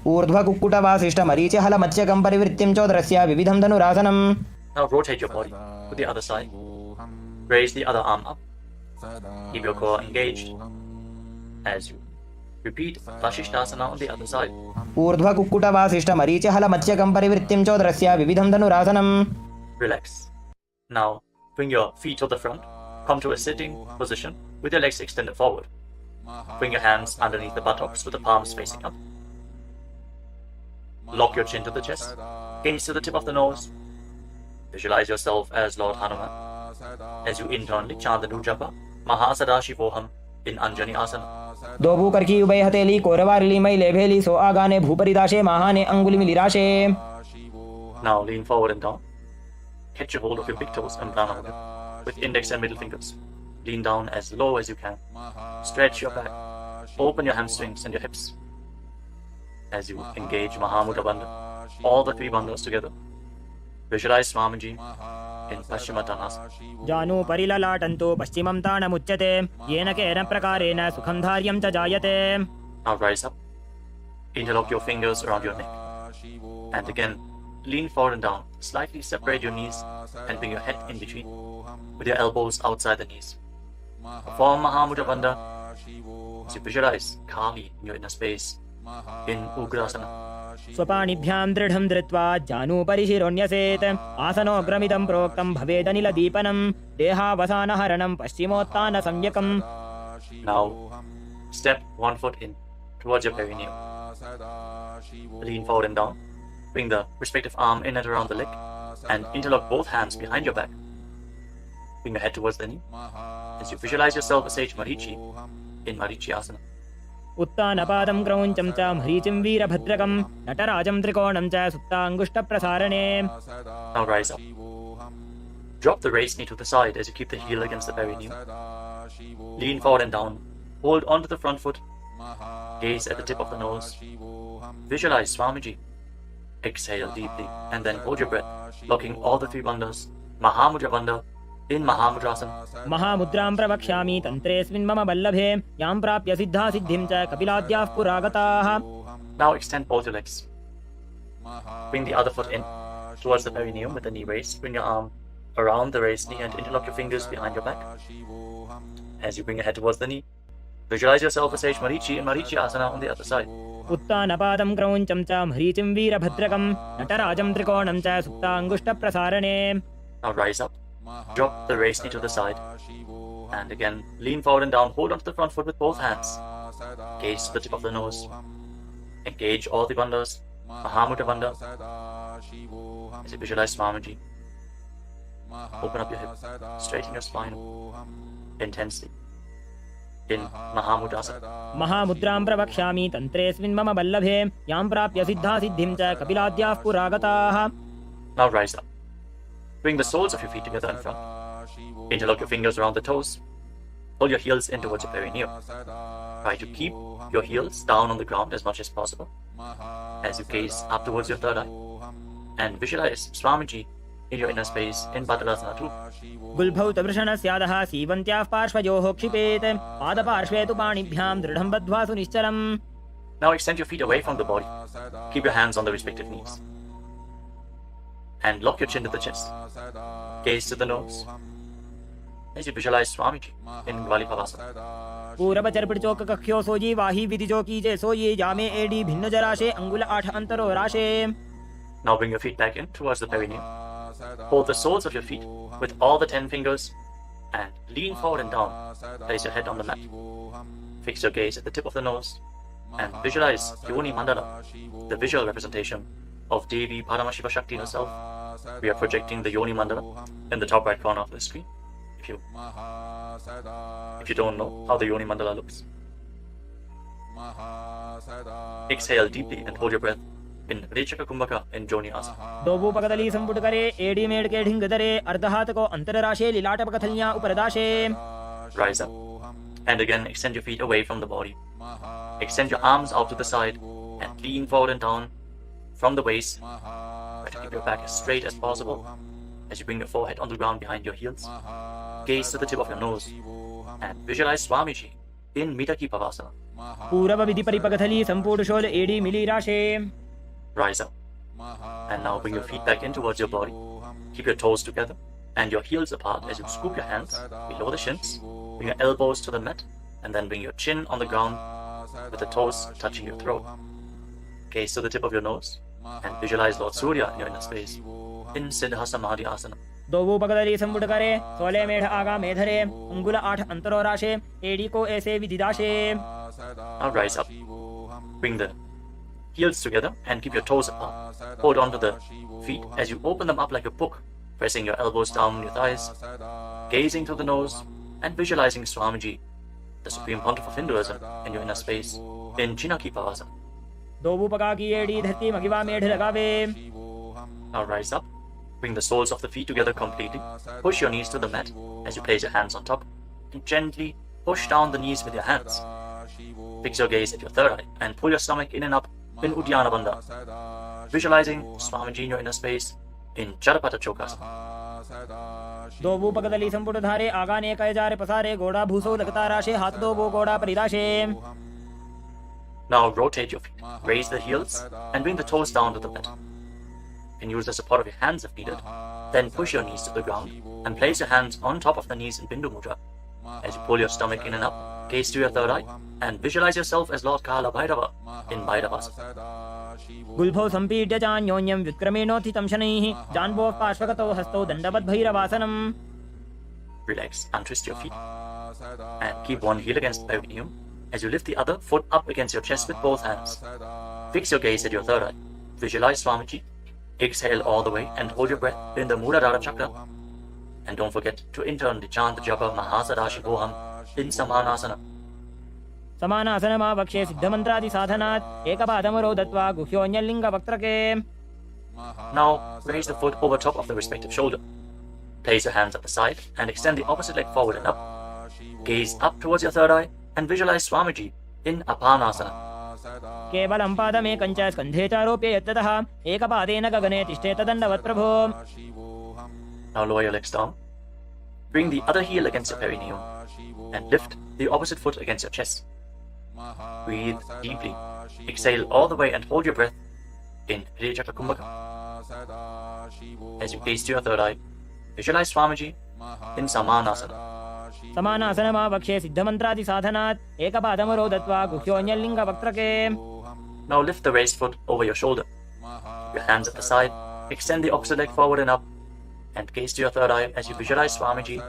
ऊर्ध्व कुक्कुट वासिष्ठ मरीचि हल मत्स्यकं परिवृत्तिं चोदरस्य विविधं धनुरासनम्. Now rotate your body to the other side. Raise the other arm up. Keep your core engaged as you repeat Vashishthasana on the other side. ऊर्ध्व कुक्कुट वासिष्ठ मरीचि हल मत्स्यकं परिवृत्तिं चोदरस्य विविधं धनुरासनम्. Relax. Now bring your feet to the front. Come to a sitting position with your legs extended forward. Bring your hands underneath the buttocks with the palms facing up. Lock your chin to the chest. Gaze to the tip of the nose. Visualize yourself as Lord Hanuman as you internally chant the Nujapa Mahasadaशिवोहम in Anjani Asana. दो भूकर की उभय हथेली कोरवारली मैले भेली सो आगाने भूपरिदाशे महाने अंगुलि मिलिराशे. Now lean forward and down. Catch a hold of your big toes and pranayama with index and middle fingers. Lean down as low as you can. Stretch your back. Open your hamstrings and your hips as you engage Mahamudra Bandha, all the three bandhas together. Visualize Swamiji in Paschimottanasana. जानु परिललाटन्तो पश्चिमं ताणमुच्यते येन केन प्रकारेण सुखं धार्यं च जायते. Now rise up. Interlock your fingers around your neck. And again, lean forward and down. Slightly separate your knees and bring your head in between with your elbows outside the knees. Perform Mahamudra Bandha as you visualize Kali in your inner space in Ugrasana. स्वपाणिभ्यां दृढं धृत्वा जानूपरि शिरोन्यसेत् आसनोग्रमिदं प्रोक्तं भवेदनिलदीपनं देहावसानहरणं पश्चिमोत्तानसंज्ञकम्. Now, step one foot in towards your perineum. Lean forward and down. Bring the respective arm in and around the leg and interlock both hands behind your back. Bring your head towards the knee as you visualize yourself as Sage Marichi in Marichi Asana. उत्तानपादं क्रौञ्चं च मरीचिं वीरभद्रकं नटराजं त्रिकोणं च सुप्ताङ्गुष्ठप्रसारणे. Now rise up. Drop the raised knee to the side as you keep the heel against the perineum. Lean forward and down. Hold onto the front foot. Gaze at the tip of the nose. Visualize Swamiji. Exhale deeply and then hold your breath, locking all the three bandhas. Mahamudra bandha in Mahamudrasana. महामुद्रां प्रवक्ष्यामि तन्त्रेऽस्मिन् मम वल्लभे यां प्राप्य सिद्धा सिद्धिं च कपिलाद्याः पुरागताः. Now extend both your legs. Bring the other foot in towards the perineum with the knee raised. Bring your arm around the raised knee and interlock your fingers behind your back. As you bring your head towards the knee, visualize yourself as Sage Marichi in Marichi Asana on the other side. उत्तानपादं क्रौञ्चं च मरीचिं वीरभद्रकं नटराजं त्रिकोणं च सुप्ताङ्गुष्ठप्रसारणे. Now rise up. Drop the raised knee to the side. And again, lean forward and down. Hold onto the front foot with both hands. Gaze to the tip of the nose. Engage all the bandhas. Mahamudra bandha. As you visualize Swamiji. Open up your hip. Straighten your spine. Intensely. In Mahamudrasana. महामुद्रां प्रवक्ष्यामि तन्त्रेऽस्मिन् मम वल्लभे यां प्राप्य सिद्धा सिद्धिं च कपिलाद्याः पुरागताः. Now rise up. Bring the soles of your feet together in front. Interlock your fingers around the toes. Pull your heels in towards your perineum. Try to keep your heels down on the ground as much as possible as you gaze up towards your third eye. And visualize Swamiji in your inner space in Badalasana too. गुल्भौ तवृषणस्यादः सीवन्त्याः पार्श्वयोः क्षिपेत् पादपार्श्वे तु पाणिभ्यां दृढं बद्ध्वा सुनिश्चलम्. Now extend your feet away from the body. Keep your hands on the respective knees. And lock your chin to the chest. Gaze to the nose as you visualize Swamiji in Gvalipavasana. पूरबचर्पिचोक कख्यो sooji वाही विधिजो कीजे सोये जामे AD भिन्न जराशे अंगुल 8 अंतरो राशे. Now bring your feet back in towards the perineum. Hold the soles of your feet with all the 10 fingers and lean forward and down. Place your head on the mat. Fix your gaze at the tip of the nose and visualize Yoni Mandala, the visual representation of Devi Paramashiva Shakti herself. We are projecting the Yoni Mandala in the top right corner of the screen. If you don't know how the Yoni Mandala looks, exhale deeply and hold your breath in Rechaka Kumbhaka in Joni Asana. दोबू पकदली संपुट करे AD made के ढिंग दरे अर्धहात को अंतर राशे लीलाट पकथलियां ऊपर दाशे. Rise up and again extend your feet away from the body. Extend your arms out to the side and lean forward and down from the waist. Try to keep your back as straight as possible as you bring your forehead on the ground behind your heels. Gaze to the tip of your nose and visualize Swamiji in Midaki Pavasana. पूरब विधि परिपकथली संपूर्ण शोल एडी मिली राशे. Rise up and now bring your feet back in towards your body. Keep your toes together and your heels apart as you scoop your hands below the shins. Bring your elbows to the mat and then bring your chin on the ground with the toes touching your throat. Gaze to the tip of your nose and visualize Lord Surya in your inner space in Siddha Samadhi Asana. दोबू पकदली संपुट करे 16 मेढ आगा मेधरे अंगुल 8 अंतरो राशे AD को ऐसे विधि दाशे. Now rise up. Bring the heels together and keep your toes apart. Hold on to the feet as you open them up like a book, pressing your elbows down on your thighs, gazing through the nose and visualizing Swamiji, the Supreme Pontiff of Hinduism, in your inner space in Chinaki Pavasana. दोबू पका की AD धरती मगिवा मेढ लगावे. Now rise up. Bring the soles of the feet together completely. Push your knees to the mat as you place your hands on top and gently push down the knees with your hands. Fix your gaze at your third eye and pull your stomach in and up in Uddiyana Bandha. Visualizing Swamiji in your inner space in Charapata Chokasana. दोबू पकदली संपुट धारे आगा ने कय जारे पसारे गोड़ा भूसो लगता राशे हाथ दोबू गोड़ा परिदाशे. Now rotate your feet. Raise the heels and bring the toes down to the mat. You can use the support of your hands if needed. Then push your knees to the ground and place your hands on top of the knees in Bindu Mudra. As you pull your stomach in and up, gaze to your third eye and visualize yourself as Lord Kala Bhairava in Bhairavasana. गुल्फौ सम्पीड्य चान्योन्यं व्युत्क्रमेणोत्थितं शनैः जान्वोः पार्श्वगतौ हस्तौ दण्डवद्भैरवासनम्. Relax, untwist your feet, and keep one heel against the perineum as you lift the other foot up against your chest with both hands. Fix your gaze at your third eye. Visualize Swamiji. Exhale all the way and hold your breath in the Muladhara chakra. And don't forget to internally chant the japa Mahasadashivoham in Samanasana. समानासनमावक्षे सिद्धमन्त्रादिसाधनात् एकपादमरो दत्वा गुह्योऽन्यलिङ्गवक्त्रके. Now raise the foot over top of the respective shoulder. Place your hands at the side and extend the opposite leg forward and up. Gaze up towards your third eye and visualize Swamiji in Apanasana. केवलं पादमेकं च स्कन्धे चारोप्य यत्ततः एकपादेन गगने तिष्ठेत दण्डवत् प्रभो. Now lower your legs down. Bring the other heel against your perineum and lift the opposite foot against your chest. Breathe deeply. Exhale all the way and hold your breath in Hriya Chakra Kumbhaka. As you gaze to your third eye, visualize Swamiji in Samanasana. समानासनमावक्षे सिद्धमन्त्रादिसाधनात् एकपादमरो दत्वा गुह्योऽन्यलिङ्गवक्त्रके. Now lift the raised foot over your shoulder. Your hands at the side, extend the opposite leg forward and up, and gaze to your third eye as you visualize Swamiji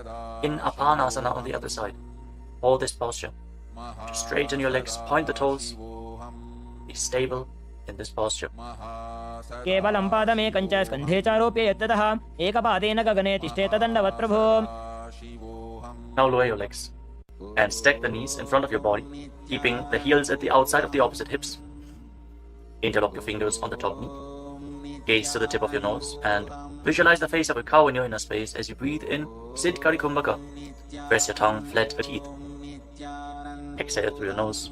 in Apanasana on the other side. Hold this posture. Just straighten your legs, point the toes. Be stable in this posture. केवलं पादमेकं च स्कन्धे चारोप्य यत्ततः एकपादेन गगने तिष्ठेत दण्डवत् प्रभो. Now lower your legs and stack the knees in front of your body, keeping the heels at the outside of the opposite hips. Interlock your fingers on the top knee. Gaze to the tip of your nose and visualize the face of a cow in your inner space as you breathe in Siddh Karikumbhaka. Press your tongue flat to teeth. Exhale through your nose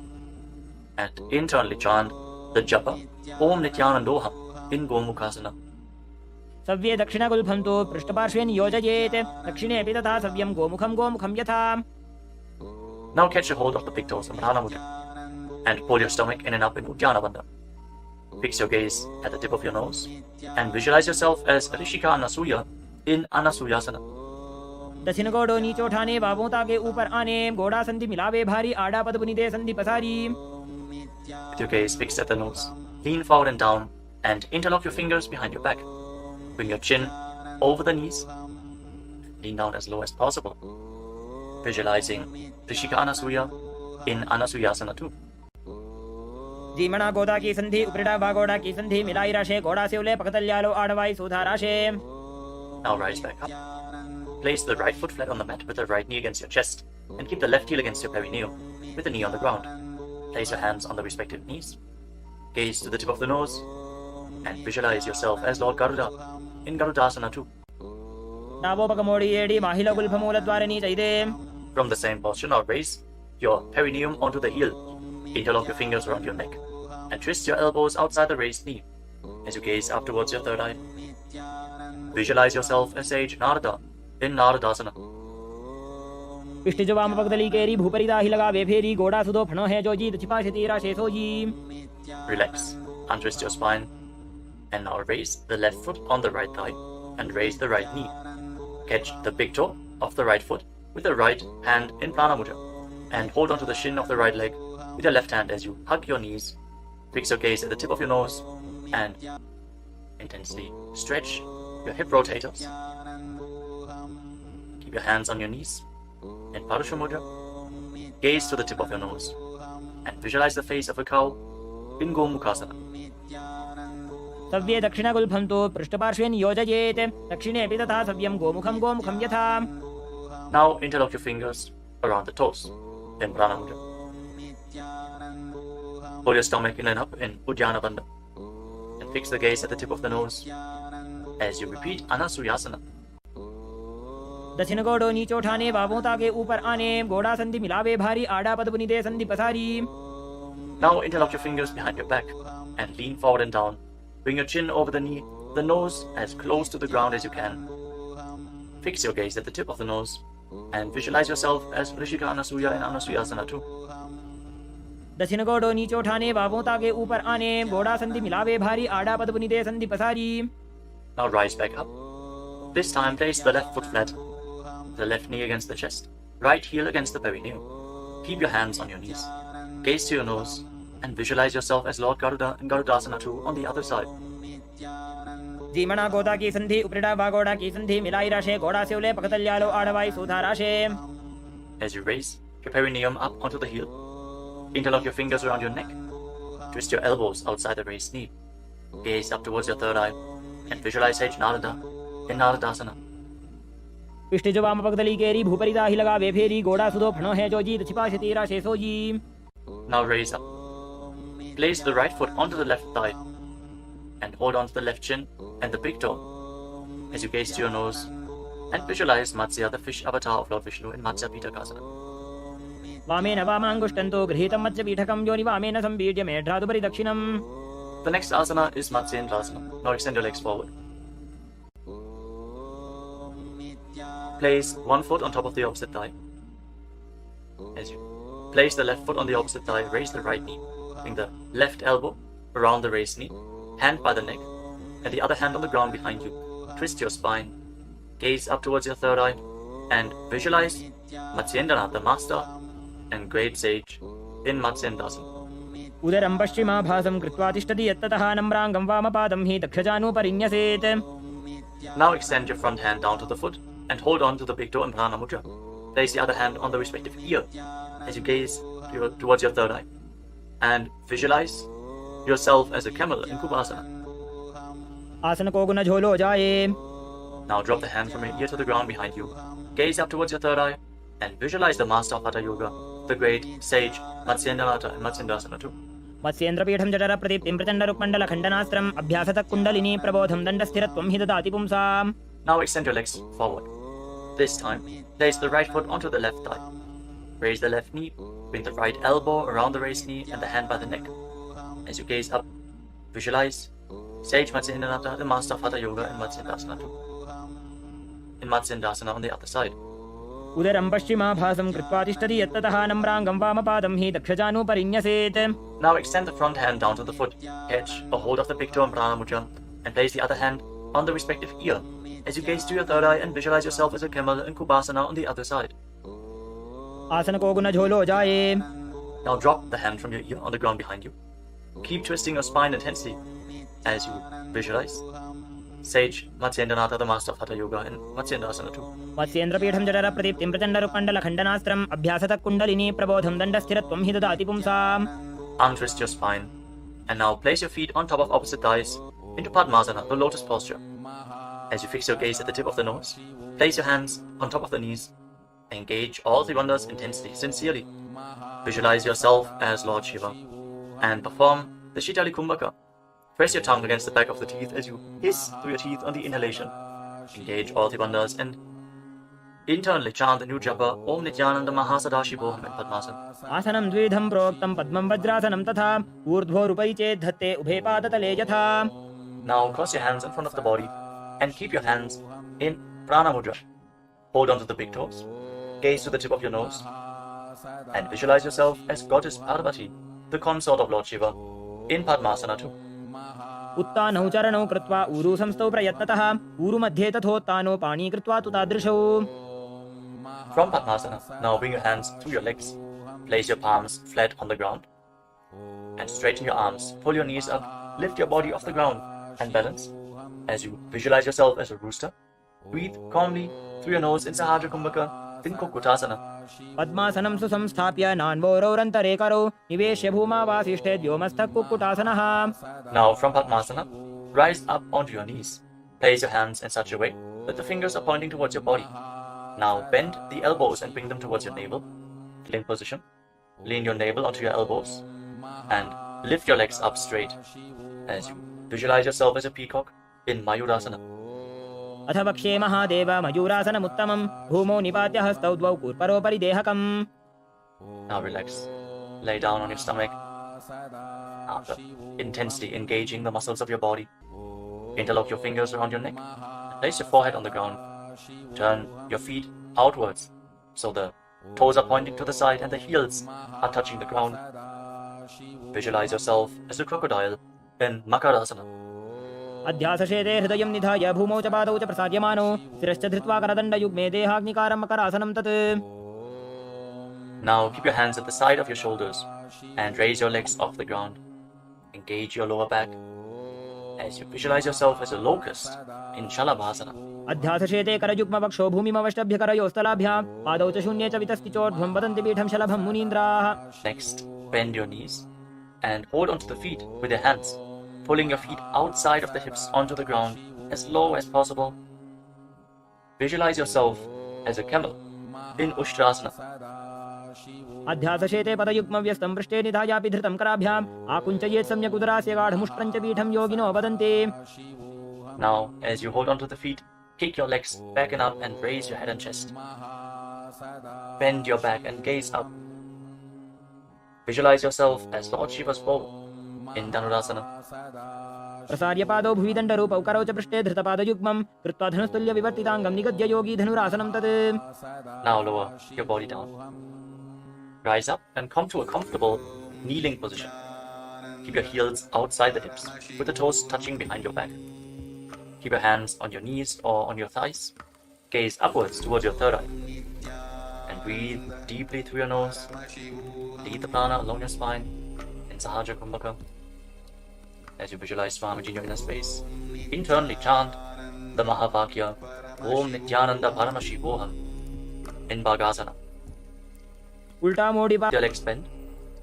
and internally chant the japa Om Nithyananda in Gomukhasana. सव्ये दक्षिणगुल्फं तु पृष्ठपार्श्वे नियोजयेत् दक्षिणेऽपि तथा सव्यं गोमुखं गोमुखं यथा. Now catch a hold of the big toes in Prana Mudra and pull your stomach in and up in Uddiyana Bandha. Fix your gaze at the tip of your nose and visualize yourself as Rishika Anasuya in Anasuyasana. दक्षिण गोडो नीचो ठाने बाबों ताके ऊपर आने गोड़ा संधि मिलावे भारी आड़ा पद बुनिदे संधि पसारी. With your gaze fixed at the nose, lean forward and down and interlock your fingers behind your back. Bring your chin over the knees. Lean down as low as possible. Visualizing Rishika Anasuya in Anasuyasana too. जीमणा गोदा की संधि उपरिडा बागोड़ा की संधि मिलाई राशे गोड़ा से उले पकतल्यालो आड़वाई सुधा राशे. Now rise back up. Place the right foot flat on the mat with the right knee against your chest and keep the left heel against your perineum with the knee on the ground. Place your hands on the respective knees. Gaze to the tip of the nose and visualize yourself as Lord Garuda in Garudasana too. नावोपकमोड़ी एडी माहिला गुल्फमूलद्वारे नीचैदे. From the same posture, now raise your perineum onto the heel. Interlock your fingers around your neck and twist your elbows outside the raised knee as you gaze up towards your third eye. Visualize yourself as sage Narada in Naradasana. पिष्टिजो वाम पगदली केरी भूपरिदा ही लगा वे फेरी गोड़ा सुदो फणो है जो जी छिपा शती राशे sooji. Relax, untwist your spine and now raise the left foot on the right thigh and raise the right knee. Catch the big toe of the right foot with the right hand in Prana Mudra and hold onto the shin of the right leg with your left hand as you hug your knees. Fix your gaze at the tip of your nose and intensely stretch your hip rotators. Keep your hands on your knees in Parashu Mudra. Gaze to the tip of your nose and visualize the face of a cow in Gomukhasana. सव्ये दक्षिणगुल्फं तु पृष्ठपार्श्वे नियोजयेत् दक्षिणेऽपि तथा सव्यं गोमुखं गोमुखं यथा. Now interlock your fingers around the toes in Prana Mudra. Pull your stomach in and up in Uddiyana Bandha and fix the gaze at the tip of the nose as you repeat Anasuyasana. दक्षिण गोडो नीचो ठाने बाबों ताके ऊपर आने गोड़ा संधि मिलावे भारी आड़ा पद बुनिदे संधि पसारी. Now interlock your fingers behind your back and lean forward and down. Bring your chin over the knee, the nose as close to the ground as you can. Fix your gaze at the tip of the nose and visualize yourself as Rishika Anasuya in Anasuyasana too. दक्षिण गोडो नीचो ठाने बाबों ताके ऊपर आने गोड़ा संधि मिलावे भारी आड़ा पद बुनिदे संधि पसारी. Now rise back up. This time place the left foot flat, the left knee against the chest, right heel against the perineum. Keep your hands on your knees. gaze to your nose and visualize yourself as Lord Garuda and Garudasana too on the other side. जीमणा गोदा की संधि उपरिडा बागोड़ा की संधि मिलाई राशे घोड़ा सेवले पकतल्यालो आड़वाई सुधा राशे. As you raise your perineum up onto the heel, interlock your fingers around your neck, twist your elbows outside the raised knee, gaze up towards your third eye, and visualize Sage Narada in Naradasana. पिष्ट जो वाम पगदली केरी भूपरिदा ही लगा वे फेरी घोड़ा सुधो फणो है जो जीत छिपा से तेरा शेषो जी. Now raise up. Place the right foot onto the left thigh and hold on to the left chin and the big toe as you gaze to your nose and visualize Matsya, the fish avatar of Lord Vishnu, in Matsya Pitakasana. वामेन वामांगुष्टन्तो गृहीतं मत्स्य पीठकं योनि वामेन संबीड्य मेढ्रादुपरि दक्षिणम्. The next asana is Matsyendrasana. Now extend your legs forward. Place one foot on top of the opposite thigh. As you place the left foot on the opposite thigh, raise the right knee. Bring the left elbow around the raised knee, hand by the neck, and the other hand on the ground behind you. Twist your spine, gaze up towards your third eye, and visualize Matsyendranath, the master and great sage, in Matsyendrasana. उदरं पश्चिमाभासं कृत्वा तिष्ठति यत्ततः नम्राङ्गं वामपादं हि दक्षजानुपरिन्यसेत्. Now extend your front hand down to the foot and hold on to the big toe in Prana Mudra. Place the other hand on the respective ear as you gaze towards your third eye and visualize yourself as a camel in Kupasana. आसन को गुण झोलो जाए. Now drop the hand from your ear to the ground behind you. Gaze up towards your third eye and visualize the master of Hatha Yoga, the great sage Matsyendranath in Matsyendrasana too. मत्स्येन्द्रपीठं जठर प्रदीप्तिं प्रचण्डरुक्मण्डल खण्डनास्त्रम् अभ्यासतः kundalini प्रबोधं दण्डस्थिरत्वं हि ददाति पुंसाम्. Now extend your legs forward. This time, place the right foot onto the left thigh. Raise the left knee, bring the right elbow around the raised knee and the hand by the neck. As you gaze up, visualize Sage Matsyendranath, the master of Hatha Yoga, in Matsyendrasana too. In Matsyendrasana on the other side. उदरं पश्चिमाभासं कृत्वा तिष्ठति यत्ततः नम्राङ्गं वामपादं हि दक्षजानुपरिन्यसेत्. Now extend the front hand down to the foot, catch a hold of the big toe in Prana Mudra, and place the other hand on the respective ear as you gaze to your third eye and visualize yourself as a camel in Kupasana on the other side. आसन को गुण झोलो जाए. Now drop the hand from your ear on the ground behind you. Keep twisting your spine intensely as you visualize Sage Matsyendranath, the master of Hatha Yoga, in Matsyendrasana too. मत्स्येन्द्रपीठं जठर प्रदीप्तिं प्रचण्डरुक्मण्डल खण्डनास्त्रम् अभ्यासतः kundalini प्रबोधं दण्डस्थिरत्वं हि ददाति पुंसाम्. Untwist your spine and now place your feet on top of opposite thighs into Padmasana, the lotus posture. As you fix your gaze at the tip of the nose, place your hands on top of the knees. Engage all three bandhas intensely, sincerely. Visualize yourself as Lord Shiva and perform the Shitali Kumbhaka. Press your tongue against the back of the teeth as you hiss through your teeth on the inhalation. Engage all three bandhas and internally chant the new japa Om Nithyananda Mahasadaशिवोऽहम् in Padmasana. आसनं द्विधं प्रोक्तं पद्मं वज्रासनं तथा ऊर्ध्वोरुपरि चेत् धत्ते उभे पादतले यथा. Now cross your hands in front of the body and keep your hands in Prana Mudra. Hold on to the big toes, gaze to the tip of your nose, and visualize yourself as Goddess Parvati, the consort of Lord Shiva, in Padmasana too. उत्तानौ चरणौ कृत्वा ऊरु संस्थौ प्रयत्नतः ऊरु मध्ये तथोत्तानो पाणी कृत्वा तु तादृशौ. From Padmasana, now bring your hands through your legs. Place your palms flat on the ground and straighten your arms. Pull your knees up, lift your body off the ground and balance. As you visualize yourself as a rooster, breathe calmly through your nose in Sahajra Kumbhaka, in Kukutasana. पद्मासनं सुसंस्थाप्य नान्वोरौरन्तरे करौ निवेश्य भूमावासिष्ठे द्योमस्थः कुक्कुटासनः. Now from Padmasana, rise up onto your knees. Place your hands in such a way that the fingers are pointing towards your body. Now bend the elbows and bring them towards your navel. In position. Lean your navel onto your elbows and lift your legs up straight as you visualize yourself as a peacock in Mayurasana. अथ वक्ष्ये महादेव मयूरासनमुत्तमं भूमौ निपात्य हस्तौ द्वौ कूर्परोपरि देहकम्. Now relax. Lay down on your stomach. After intensely engaging the muscles of your body, interlock your fingers around your neck. Place your forehead on the ground. Turn your feet outwards so the toes are pointing to the side and the heels are touching the ground. Visualize yourself as a crocodile in Makarasana. अध्यासशेते हृदयं निधाय भूमौ च पादौ च प्रसार्यमानो शिरश्च धृत्वा करदण्डयुग्मे देहाग्निकारं मकरासनं तत्. Now keep your hands at the side of your shoulders and raise your legs off the ground. Engage your lower back as you visualize yourself as a locust in Shalabhasana. अध्यासशेते करयुग्मवक्षो भूमिमवष्टभ्य करयोस्तलाभ्यां पादौ च शून्ये च वितस्ति चोर्ध्वं वदन्ति पीठं शलभं मुनीन्द्राः. Next, bend your knees and hold onto the feet with your hands, pulling your feet outside of the hips onto the ground as low as possible. Visualize yourself as a camel in Ushtrasana. अध्यासशेते पदयुग्मव्यस्तं पृष्ठे निधायापि धृतं कराभ्याम् आकुञ्चयेत् सम्यक् उदरास्य गाढमुष्ट्रं च पीठं योगिनो वदन्ति. Now, as you hold onto the feet, kick your legs back and up and raise your head and chest. Bend your back and gaze up. Visualize yourself as Lord Shiva's bow in Dhanurasana. प्रसार्य पादौ भुवि दण्डरूपौ करौ च पृष्ठे धृतपादयुग्मं कृत्वा धनुस्तुल्य विवर्तिताङ्गं निगद्य योगी धनुरासनं तत्. Now lower your body down. Rise up and come to a comfortable kneeling position. Keep your heels outside the hips with the toes touching behind your back. Keep your hands on your knees or on your thighs. Gaze upwards towards your third eye. And breathe deeply through your nose. Lead the prana along your spine in Sahaja Kumbhaka. As you visualize Swamiji in your inner space, internally chant the Mahavakya Om Nithyananda Paramashivam in Bhagasana. उल्टा मोड़ी Your legs bend.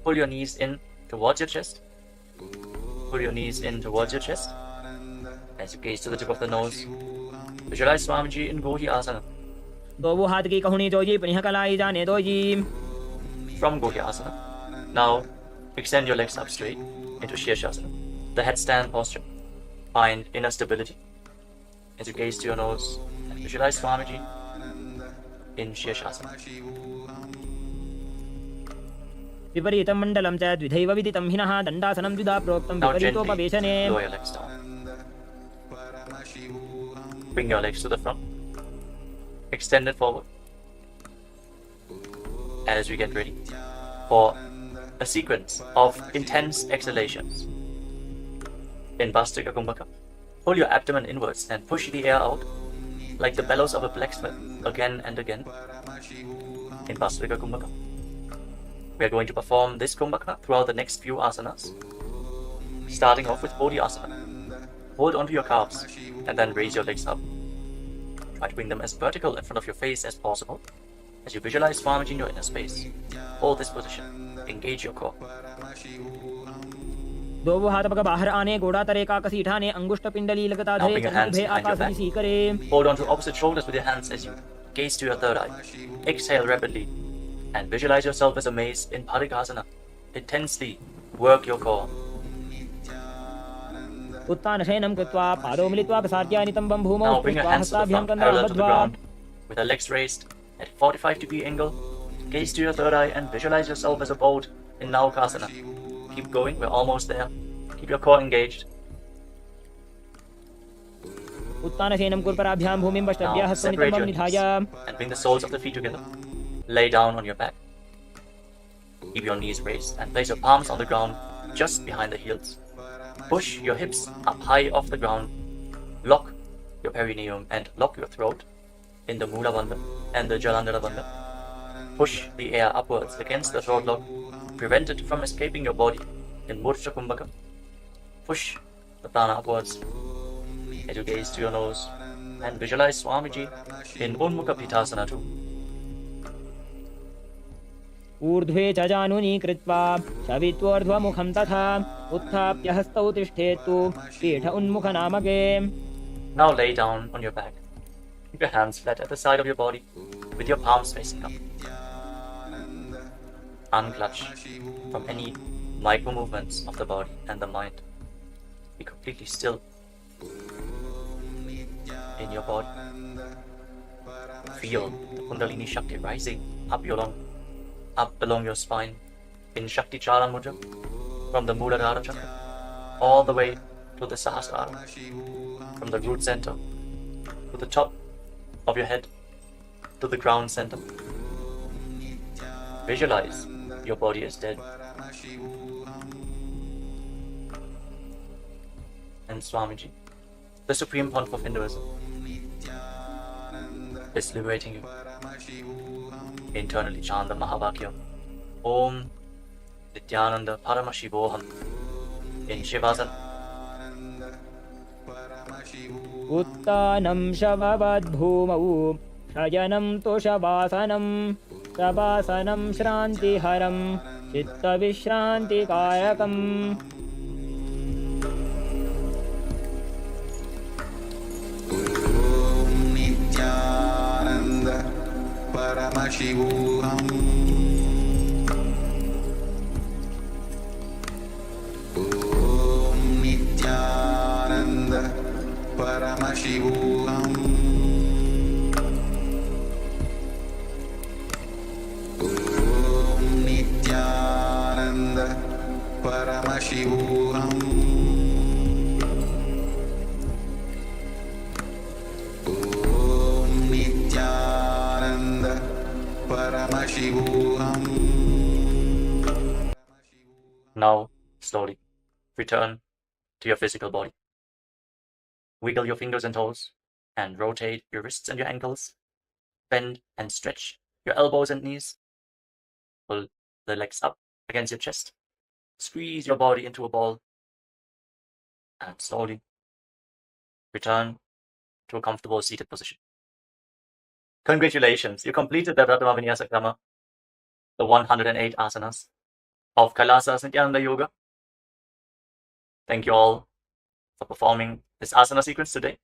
Pull your knees in towards your chest. Pull your knees in towards your chest. As you gaze to the tip of the nose, visualize Swamiji in Gohi Asana. दो हाथ की कहुनी जोजी पुनः कलाई जाने दो जी. From Gohi Asana, now extend your legs up straight into Shirshasana, the headstand posture. Find inner stability. As you gaze to your nose and visualize Swamiji in Shirshasana. विपरीतं मण्डलं च द्विधैव विदितं हिनः दण्डासनं द्विधा प्रोक्तं Now gently विपरीतोपवेशने. lower your legs down. Bring your legs to the front. Extend it forward. As we get ready for a sequence of intense exhalations. In Bhastrika Kumbhaka, pull your abdomen inwards and push the air out like the bellows of a blacksmith again and again. In Bhastrika Kumbhaka, we are going to perform this Kumbhaka throughout the next few asanas, starting off with Bodhi Asana. Hold onto your calves and then raise your legs up. Try to bring them as vertical in front of your face as possible. As you visualize Swamiji in your inner space, hold this position. Engage your core. दो हाथ पग बाहर आने गोड़ा तरे का कसी ठाने अंगुष्ठ पिंडली लगता Now धरे bring your hands चरण भे behind your आकाश back. विसी करे. Hold on to opposite shoulders with your hands as you gaze to your third eye. Exhale rapidly and visualize yourself as a mace in Parikasana. Intensely work your core. उत्तानशयनं कृत्वा पादौ मिलित्वा प्रसार्य नितम्बं भूमौ Now bring your कृत्वा hands to the हस्ताभ्यां front, कन्दां parallel to the बद्ध्वा. ground, with your legs raised at 45-degree angle. Gaze to your third eye and visualize yourself as a boat in Naukasana. Keep going, we're almost there. Keep your core engaged. उत्तानशयनं कुर्पराभ्यां भूमिं वष्टभ्य Now separate हस्तनितम्बं your knees निधाय. and bring the soles of the feet together. Lay down on your back. Keep your knees raised and place your palms on the ground just behind the heels. Push your hips up high off the ground. Lock your perineum and lock your throat in the Mula Bandha and the Jalandhara Bandha. Push the air upwards against the throat lock. Prevent it from escaping your body in Murcha Kumbhaka. Push the prana upwards as you gaze to your nose and visualize Swamiji in Unmukha Pitasana too. ऊर्ध्वे च जानुनी कृत्वा शवित्वोर्ध्वमुखं तथा उत्थाप्य हस्तौ तिष्ठेत्तु पीठ उन्मुखनामके. Now lay down on your back. Keep your hands flat at the side of your body with your palms facing up. Unclutch from any micro movements of the body and the mind. Be completely still in your body. Feel the Kundalini Shakti rising up along your spine in Shakti Chara Mudra from the Muladhara Chakra all the way to the Sahasrara, from the root center to the top of your head to the ground center. Visualize your body is dead. And Swamiji, the Supreme Pontiff of Hinduism, is liberating you. Internally chant the Mahavakya Om Nithyananda Paramashivoham in Shivasana. उत्तानं शववद्भूमौ शयनं तु शवासनं शवासनं श्रान्तिहरं चित्तविश्रान्तिकायकम् नित्यानन्द परमशिवोऽहम् ॐ नित्यानन्द परमशिवोऽहम् ॐ नित्यानन्द परमशिवोऽहम् नित्यानन्द परमशिवोऽहम् Now, slowly, return to your physical body. Wiggle your fingers and toes, and rotate your wrists and your ankles. Bend and stretch your elbows and knees. Pull the legs up against your chest. Squeeze your body into a ball. And slowly, return to a comfortable seated position. Congratulations, you completed the Vinyasa Krama, the 108 asanas of Kailasa's Nithyananda Yoga. Thank you all for performing this asana sequence today.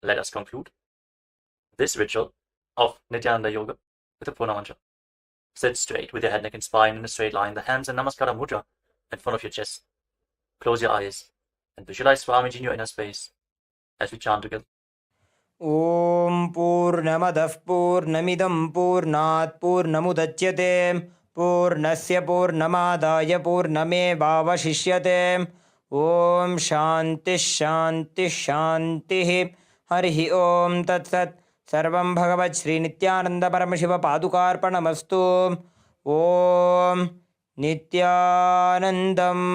Let us conclude this ritual of Nithyananda Yoga with a Purna mantra. Sit straight with your head, neck, and spine in a straight line, the hands in Namaskara mudra in front of your chest. Close your eyes and visualize Swamiji in your inner space as we chant together. ॐ पूर्णमदः पूर्णमिदं पूर्णात् पूर्णमुदच्यते पूर्णस्य पूर्णमादाय पूर्णमेवावशिष्यते ॐ शान्तिः शान्तिः शान्तिः हरिः ॐ तत्सत् सर्वं भगवत् श्रीनित्यानन्दपरमशिवपादुकार्पणमस्तु ॐ नित्यानन्दम्